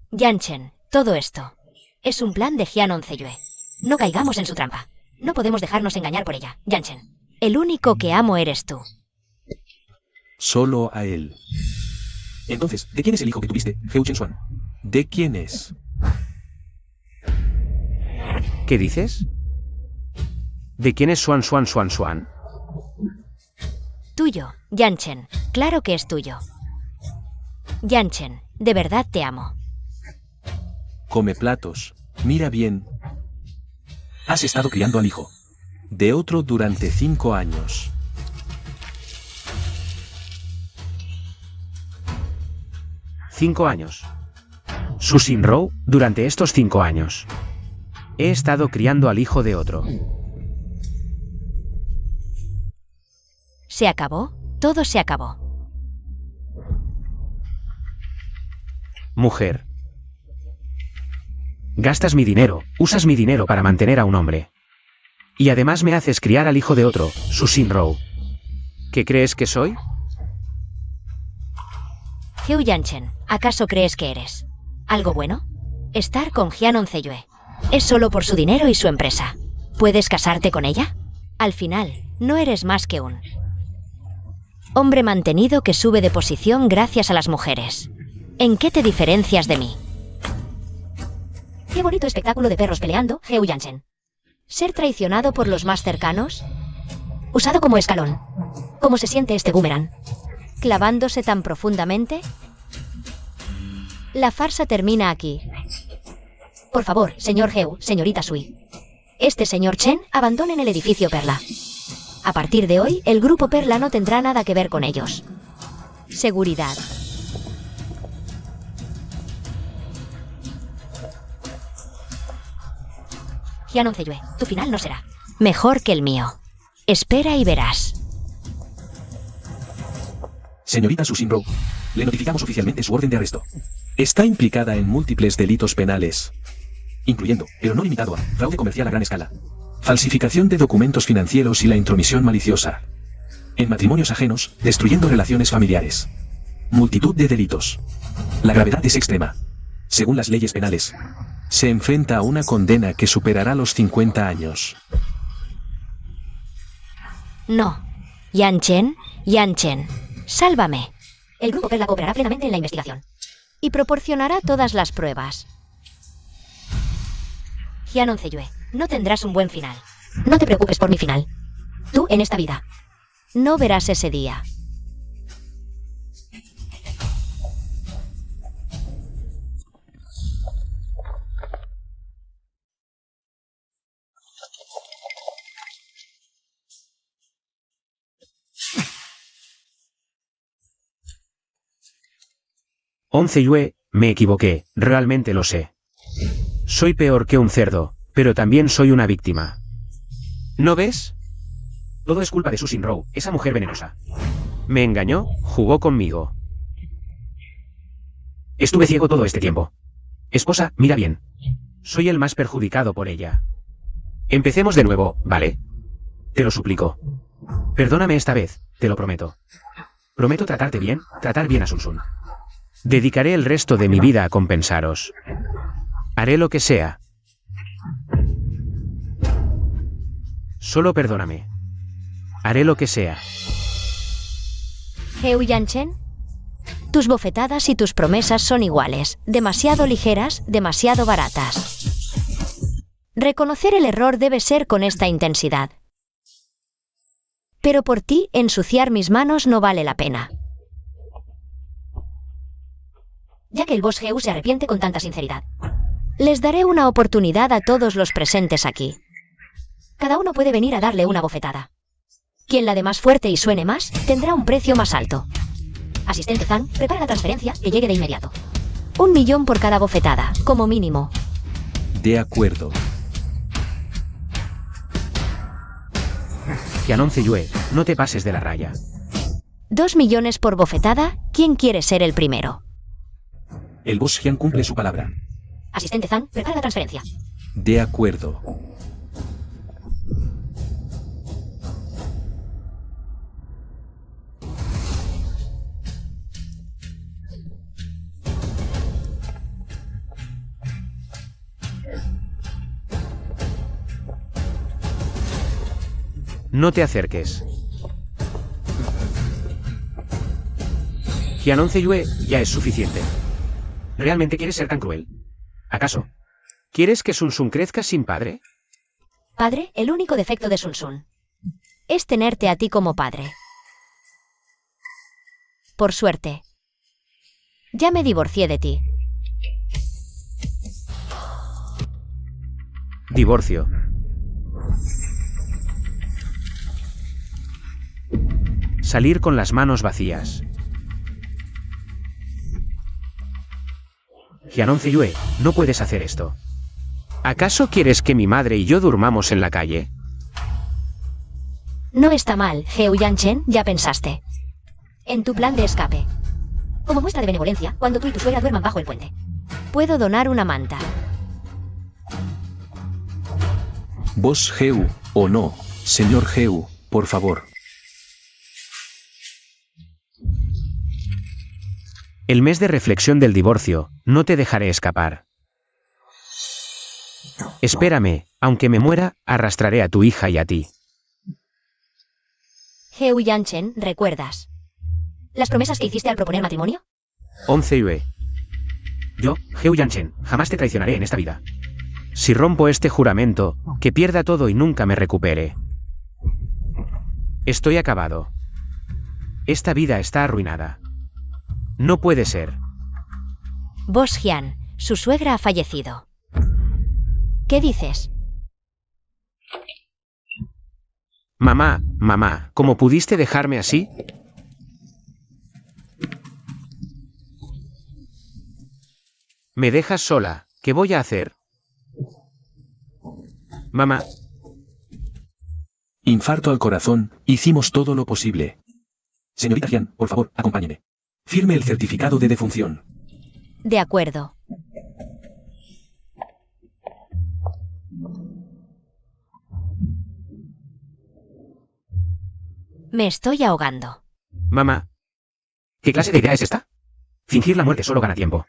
Yanchen, todo esto es un plan de Hyunonceue. No caigamos en su trampa. No podemos dejarnos engañar por ella, Yanchen. El único que amo eres tú. solo a él. Entonces, ¿de quién es el hijo que tuviste, Heu Chen-Xuan? ¿De quién es? ¿Qué dices? ¿De quién es Xuan? Tuyo, Yanchen. Claro que es tuyo. Yanchen, de verdad te amo. Come platos. Mira bien. Has estado criando al hijo de otro durante 5 años. ¿5 años? Su Shinrou, durante estos 5 años he estado criando al hijo de otro. ¿Se acabó? Todo se acabó. Mujer. Gastas mi dinero, usas mi dinero para mantener a un hombre. Y además me haces criar al hijo de otro, Su Shinrou. ¿Qué crees que soy? Heu Yanchen, ¿acaso crees que eres algo bueno? Estar con Hyunonceue es solo por su dinero y su empresa. ¿Puedes casarte con ella? Al final, no eres más que un hombre mantenido que sube de posición gracias a las mujeres. ¿En qué te diferencias de mí? Qué bonito espectáculo de perros peleando, Heu Yanchen. ¿Ser traicionado por los más cercanos? Usado como escalón. ¿Cómo se siente este boomerang? ¿Clavándose tan profundamente? La farsa termina aquí. Por favor, señor Heu, señorita Sui. Este señor Chen, abandonen el edificio Perla. A partir de hoy, el grupo Perla no tendrá nada que ver con ellos. Seguridad. Hyanon Zeyue, tu final no será mejor que el mío. Espera y verás. Señorita Su Shinro, le notificamos oficialmente su orden de arresto. Está implicada en múltiples delitos penales, incluyendo, pero no limitado a, fraude comercial a gran escala, falsificación de documentos financieros y la intromisión maliciosa en matrimonios ajenos, destruyendo relaciones familiares. Multitud de delitos. La gravedad es extrema. Según las leyes penales, se enfrenta a una condena que superará los 50 años. No. Yan Chen, sálvame. El grupo Perla cooperará plenamente en la investigación y proporcionará todas las pruebas. Hyanon Zeyue, no tendrás un buen final. No te preocupes por mi final. Tú, en esta vida, no verás ese día. Zeyue, me equivoqué, realmente lo sé. Soy peor que un cerdo, pero también soy una víctima. ¿No ves? Todo es culpa de Su Shinro, esa mujer venenosa. Me engañó, jugó conmigo. Estuve ciego todo este tiempo. Esposa, mira bien. Soy el más perjudicado por ella. Empecemos de nuevo, ¿vale? Te lo suplico. Perdóname esta vez, te lo prometo. Prometo tratarte bien, tratar bien a Sun Sun. Dedicaré el resto de mi vida a compensaros. Haré lo que sea. Solo perdóname. Haré lo que sea. Heu Yanchen, tus bofetadas y tus promesas son iguales, demasiado ligeras, demasiado baratas. Reconocer el error debe ser con esta intensidad. Pero por ti, ensuciar mis manos no vale la pena. Ya que el boss Heu se arrepiente con tanta sinceridad, les daré una oportunidad a todos los presentes aquí. Cada uno puede venir a darle una bofetada. Quien la dé más fuerte y suene más, tendrá un precio más alto. Asistente Zhang, prepara la transferencia, que llegue de inmediato. 1 millón por cada bofetada, como mínimo. De acuerdo. Hyanon Zeyue, no te pases de la raya. 2 millones por bofetada, ¿quién quiere ser el primero? El boss Hyun cumple su palabra. Asistente Zhang, prepara la transferencia. De acuerdo. No te acerques. Hyanon Zeyue, ya es suficiente. ¿Realmente quieres ser tan cruel? ¿Acaso? ¿Quieres que Sun Sun crezca sin padre? Padre, el único defecto de Sun Sun es tenerte a ti como padre. Por suerte, ya me divorcié de ti. Divorcio. Salir con las manos vacías. Hyanon Zeyue, no puedes hacer esto. ¿Acaso quieres que mi madre y yo durmamos en la calle? No está mal, Heu Yanchen, ya pensaste en tu plan de escape. Como muestra de benevolencia, cuando tú y tu suegra duerman bajo el puente, puedo donar una manta. Boss Heu, o no, señor Heu, por favor. El mes de reflexión del divorcio, no te dejaré escapar. Espérame, aunque me muera, arrastraré a tu hija y a ti. Heu Yanchen, ¿recuerdas las promesas que hiciste al proponer matrimonio? Zeyue. Yo, Heu Yanchen, jamás te traicionaré en esta vida. Si rompo este juramento, que pierda todo y nunca me recupere. Estoy acabado. Esta vida está arruinada. No puede ser. Boss Hyun, su suegra ha fallecido. ¿Qué dices? Mamá, ¿cómo pudiste dejarme así? Me dejas sola, ¿qué voy a hacer? Mamá, Infarto al corazón, hicimos todo lo posible. Señorita Jian, por favor, acompáñeme. Firme el certificado de defunción. De acuerdo. Me estoy ahogando. mamá. ¿Qué clase de idea es esta? Fingir la muerte solo gana tiempo.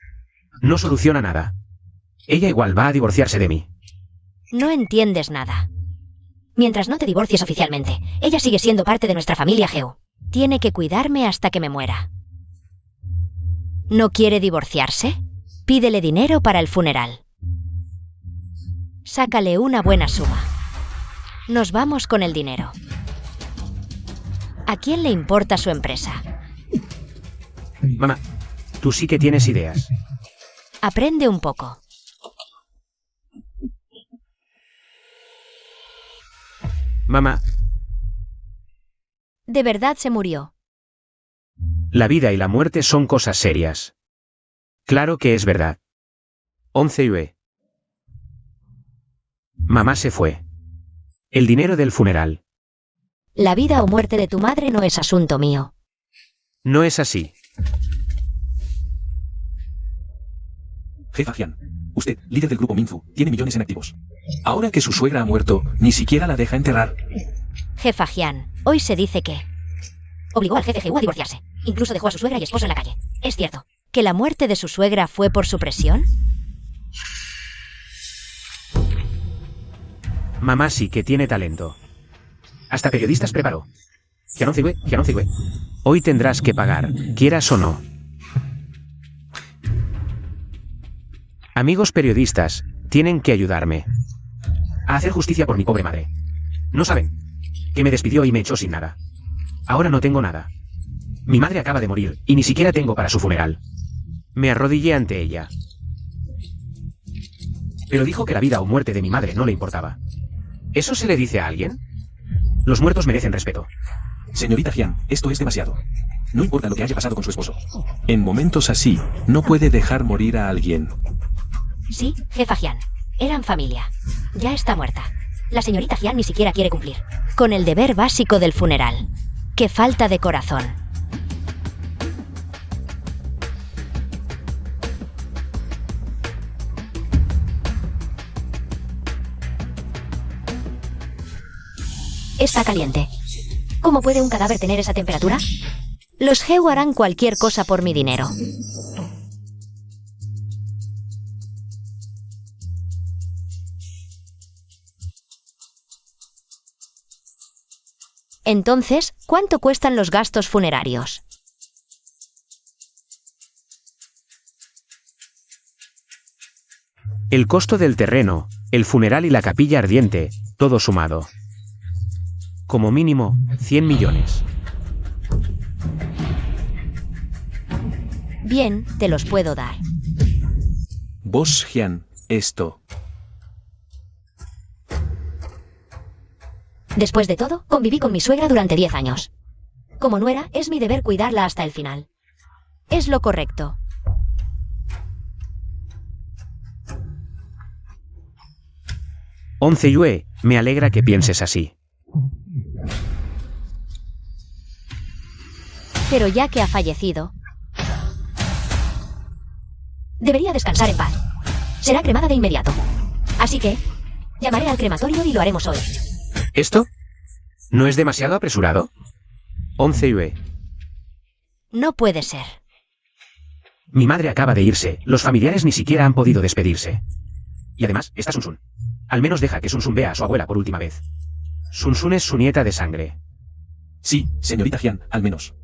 No soluciona nada. Ella igual va a divorciarse de mí. No entiendes nada. Mientras no te divorcies oficialmente, ella sigue siendo parte de nuestra familia Geu. Tiene que cuidarme hasta que me muera. ¿No quiere divorciarse? Pídele dinero para el funeral. Sácale una buena suma. Nos vamos con el dinero. ¿A quién le importa su empresa? Mamá, tú sí que tienes ideas. Aprende un poco. Mamá, De verdad se murió. la vida y la muerte son cosas serias. Claro que es verdad. 11 Yue. Mamá se fue. El dinero del funeral. La vida o muerte de tu madre no es asunto mío. No es así. Jefa Jian, usted, líder del grupo Minzu, tiene millones en activos. Ahora que su suegra ha muerto, ni siquiera la deja enterrar. Jefa Jian, hoy se dice que obligó al jefe Geu a divorciarse. Incluso dejó a su suegra y esposo en la calle. ¿Es cierto que la muerte de su suegra fue por su presión? Mamá sí que tiene talento. Hasta periodistas preparó. Jianon Zigüe. Hoy tendrás que pagar, quieras o no. Amigos periodistas, tienen que ayudarme a hacer justicia por mi pobre madre. No saben que me despidió y me echó sin nada. Ahora no tengo nada. Mi madre acaba de morir y ni siquiera tengo para su funeral. Me arrodillé ante ella. Pero dijo que la vida o muerte de mi madre no le importaba. ¿Eso se le dice a alguien? Los muertos merecen respeto. Señorita Jian, esto es demasiado. No importa lo que haya pasado con su esposo. En momentos así, no puede dejar morir a alguien. Sí, jefa Jian. Eran familia. Ya está muerta. La señorita Jian ni siquiera quiere cumplir con el deber básico del funeral. ¡Qué falta de corazón! Está caliente. ¿Cómo puede un cadáver tener esa temperatura? Los Geu harán cualquier cosa por mi dinero. Entonces, ¿cuánto cuestan los gastos funerarios? El costo del terreno, el funeral y la capilla ardiente, todo sumado. Como mínimo, 100 millones. Bien, te los puedo dar. Vos, Jian, esto. Después de todo, conviví con mi suegra durante 10 años. Como nuera, es mi deber cuidarla hasta el final. Es lo correcto. Once Yue, me alegra que pienses así. Pero ya que ha fallecido, debería descansar en paz. Será cremada de inmediato. Así que, llamaré al crematorio y lo haremos hoy. ¿Esto? ¿No es demasiado apresurado? 11 Yue. No puede ser. Mi madre acaba de irse, los familiares ni siquiera han podido despedirse. Y además, está Sun Sun. Al menos deja que Sun Sun vea a su abuela por última vez. Sun Sun es su nieta de sangre. Sí, señorita Jian, al menos.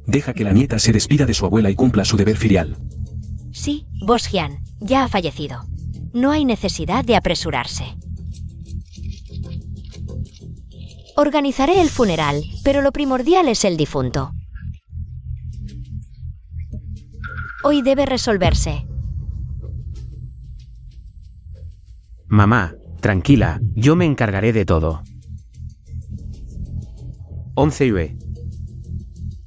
Deja que la nieta se despida de su abuela y cumpla su deber filial. Sí, Vos Jian, ya ha fallecido. No hay necesidad de apresurarse. Organizaré el funeral, pero lo primordial es el difunto. Hoy debe resolverse. Mamá, tranquila, yo me encargaré de todo. 11 Yue.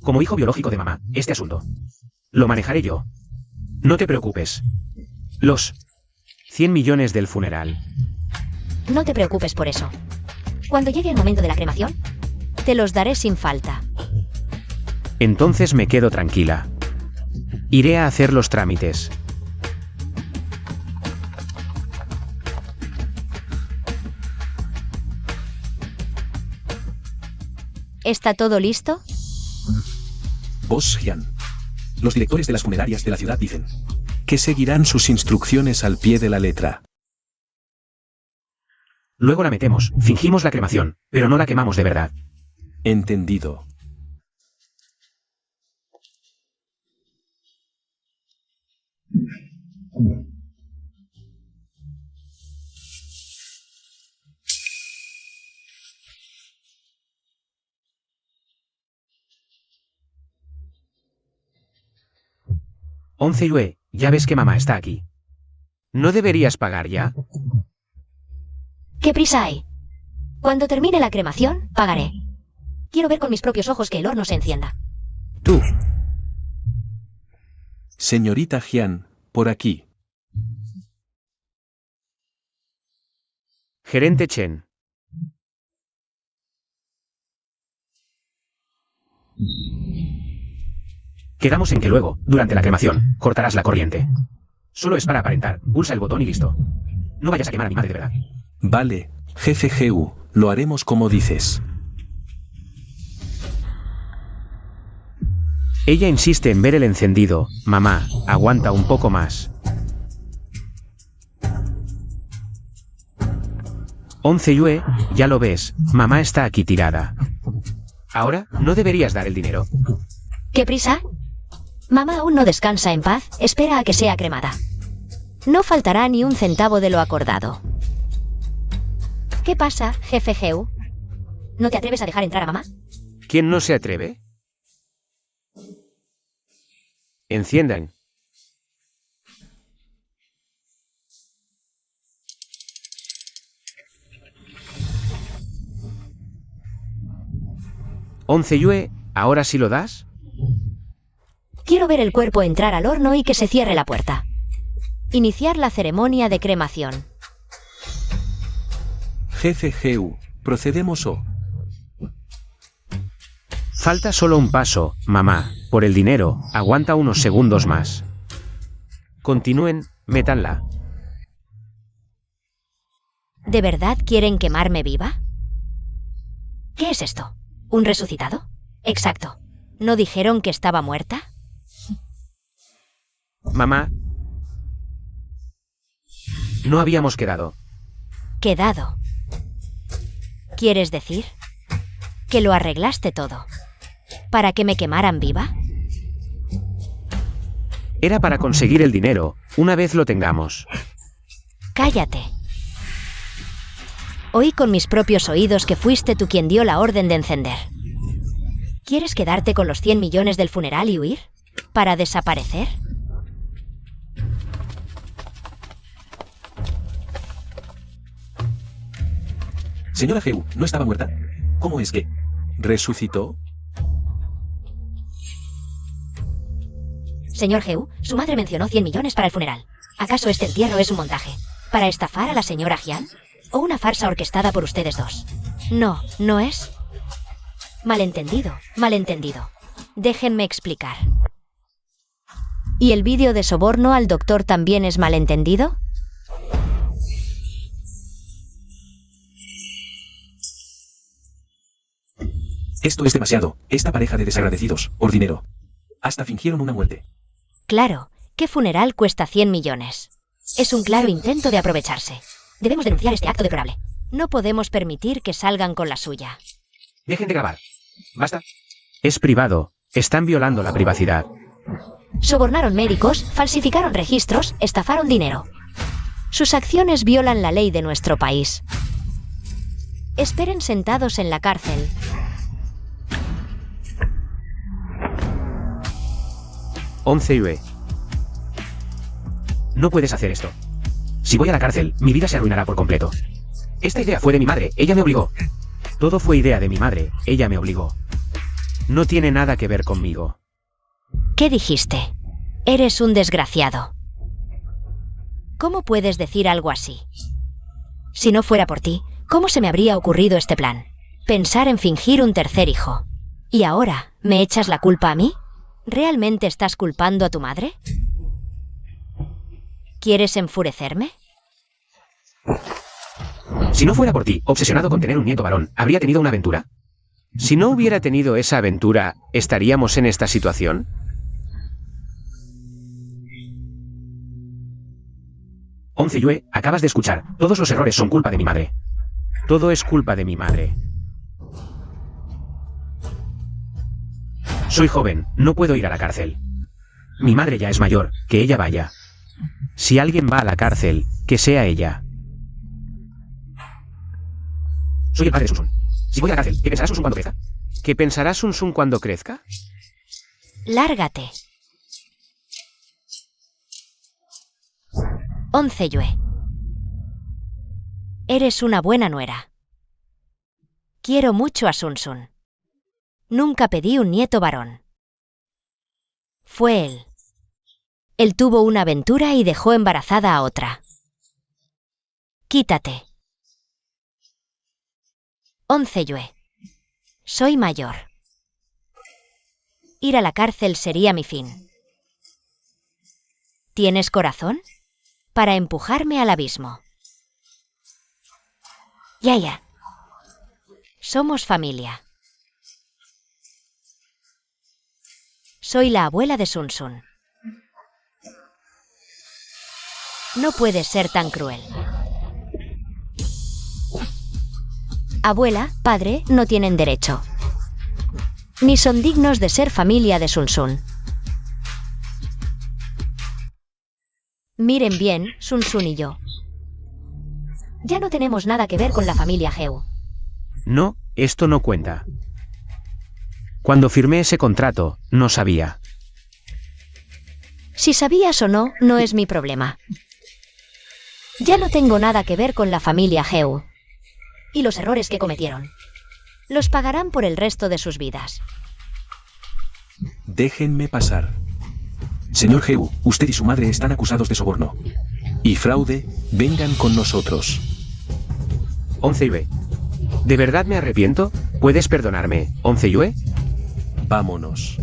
Como hijo biológico de mamá, este asunto lo manejaré yo. No te preocupes. Los 100 millones del funeral No te preocupes por eso. Cuando llegue el momento de la cremación, te los daré sin falta. Entonces me quedo tranquila. Iré a hacer los trámites. ¿Está todo listo? Boss Hyun. Los directores de las funerarias de la ciudad dicen que seguirán sus instrucciones al pie de la letra. Luego la metemos, fingimos la cremación, pero no la quemamos de verdad. Entendido. Yue, ya ves que mamá está aquí. ¿No deberías pagar ya? ¿Qué prisa hay? Cuando termine la cremación, pagaré. Quiero ver con mis propios ojos que el horno se encienda. Tú. Señorita Hyun, por aquí. Gerente Chen. Quedamos en que luego, durante la cremación, cortarás la corriente. Solo es para aparentar, pulsa el botón y listo. No vayas a quemar a mi madre de verdad. Vale, jefe GU, lo haremos como dices. Ella insiste en ver el encendido. Mamá, aguanta un poco más. Yue, ya lo ves, mamá está aquí tirada. Ahora, ¿no deberías dar el dinero? ¿Qué prisa? Mamá aún no descansa en paz, espera a que sea cremada. No faltará ni un centavo de lo acordado. ¿Qué pasa, jefe GU? ¿No te atreves a dejar entrar a mamá? ¿Quién no se atreve? Enciendan. Yue, ¿ahora sí lo das? Quiero ver el cuerpo entrar al horno y que se cierre la puerta. Iniciar la ceremonia de cremación. Jefe GU, procedemos o. Falta solo un paso, mamá, por el dinero, aguanta unos segundos más. Continúen, métanla. ¿De verdad quieren quemarme viva? ¿Qué es esto? ¿Un resucitado? Exacto. ¿No dijeron que estaba muerta? Mamá. No habíamos quedado. ¿Quedado? ¿Quieres decir? Que lo arreglaste todo. ¿Para que me quemaran viva? Era para conseguir el dinero, una vez lo tengamos. Cállate. Oí con mis propios oídos que fuiste tú quien dio la orden de encender. ¿Quieres quedarte con los 100 millones del funeral y huir? ¿Para desaparecer? Señora GU, ¿no estaba muerta? ¿Cómo es que resucitó? Señor GU, su madre mencionó 100 millones para el funeral. ¿Acaso este entierro es un montaje? ¿Para estafar a la señora Hyun? ¿O una farsa orquestada por ustedes dos? No, ¿no es? Malentendido, malentendido. Déjenme explicar. ¿Y el vídeo de soborno al doctor también es malentendido? Esto es demasiado. Esta pareja de desagradecidos, por dinero. Hasta fingieron una muerte. Claro, ¿qué funeral cuesta 100 millones? Es un claro intento de aprovecharse. Debemos denunciar este acto deplorable. No podemos permitir que salgan con la suya. Dejen de grabar. Basta. Es privado. Están violando la privacidad. Sobornaron médicos, falsificaron registros, estafaron dinero. Sus acciones violan la ley de nuestro país. Esperen sentados en la cárcel. Yue. No puedes hacer esto. Si voy a la cárcel, mi vida se arruinará por completo. Esta idea fue de mi madre, ella me obligó. Todo fue idea de mi madre, ella me obligó. No tiene nada que ver conmigo. ¿Qué dijiste? Eres un desgraciado. ¿Cómo puedes decir algo así? Si no fuera por ti, ¿cómo se me habría ocurrido este plan? Pensar en fingir un tercer hijo. ¿Y ahora, me echas la culpa a mí? ¿Realmente estás culpando a tu madre? ¿Quieres enfurecerme? Si no fuera por ti, obsesionado con tener un nieto varón, ¿habría tenido una aventura? Si no hubiera tenido esa aventura, ¿estaríamos en esta situación? Once Yue, acabas de escuchar. Todos los errores son culpa de mi madre. Todo es culpa de mi madre. Soy joven, no puedo ir a la cárcel. Mi madre ya es mayor, que ella vaya. Si alguien va a la cárcel, que sea ella. Soy el padre de Sun Sun. Si voy a la cárcel, ¿qué pensará Sun Sun cuando crezca? ¿Qué pensará Sun Sun cuando crezca? Lárgate. 11 Yue. Eres una buena nuera. Quiero mucho a Sun Sun. Nunca pedí un nieto varón. Fue él. Él tuvo una aventura y dejó embarazada a otra. Quítate. 11 Yue. Soy mayor. Ir a la cárcel sería mi fin. ¿Tienes corazón? Para empujarme al abismo. Ya. Somos familia. Soy la abuela de Sun Sun. No puedes ser tan cruel. Abuela, padre, no tienen derecho. Ni son dignos de ser familia de Sun Sun. Miren bien, Sun Sun y yo. Ya no tenemos nada que ver con la familia Heu. No, esto no cuenta. Cuando firmé ese contrato, no sabía. Si sabías o no, no es mi problema. Ya no tengo nada que ver con la familia Heu. Y los errores que cometieron. Los pagarán por el resto de sus vidas. Déjenme pasar. Señor Heu, usted y su madre están acusados de soborno y fraude. Vengan con nosotros. 11 Yue. ¿De verdad me arrepiento? ¿Puedes perdonarme, 11 Yue? Vámonos.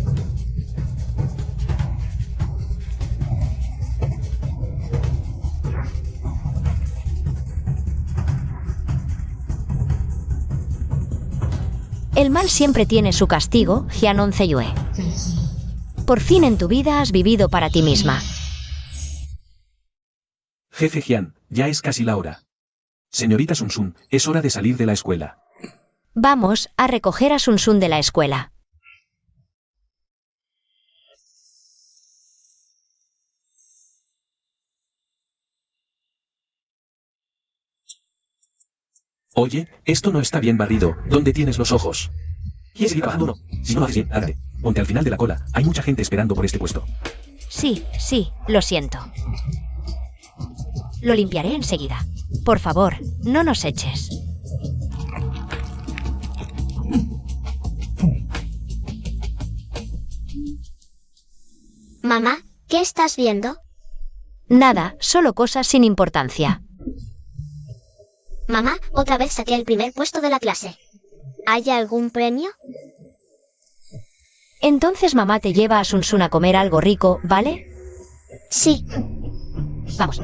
El mal siempre tiene su castigo, Jian 11 Yue. Por fin en tu vida has vivido para ti misma. Jefe Jian, ya es casi la hora. Señorita Sun Sun, es hora de salir de la escuela. Vamos a recoger a Sun Sun de la escuela. Oye, esto no está bien barrido. ¿Dónde tienes los ojos? ¿Quieres seguir trabajando o no? Si no lo haces bien, lárgate. Ponte al final de la cola. Hay mucha gente esperando por este puesto. Sí, lo siento. Lo limpiaré enseguida. Por favor, no nos eches. Mamá, ¿qué estás viendo? Nada, solo cosas sin importancia. Mamá, otra vez saqué el primer puesto de la clase. ¿Hay algún premio? Entonces mamá te lleva a Sun Sun a comer algo rico, ¿vale? Sí. Vamos.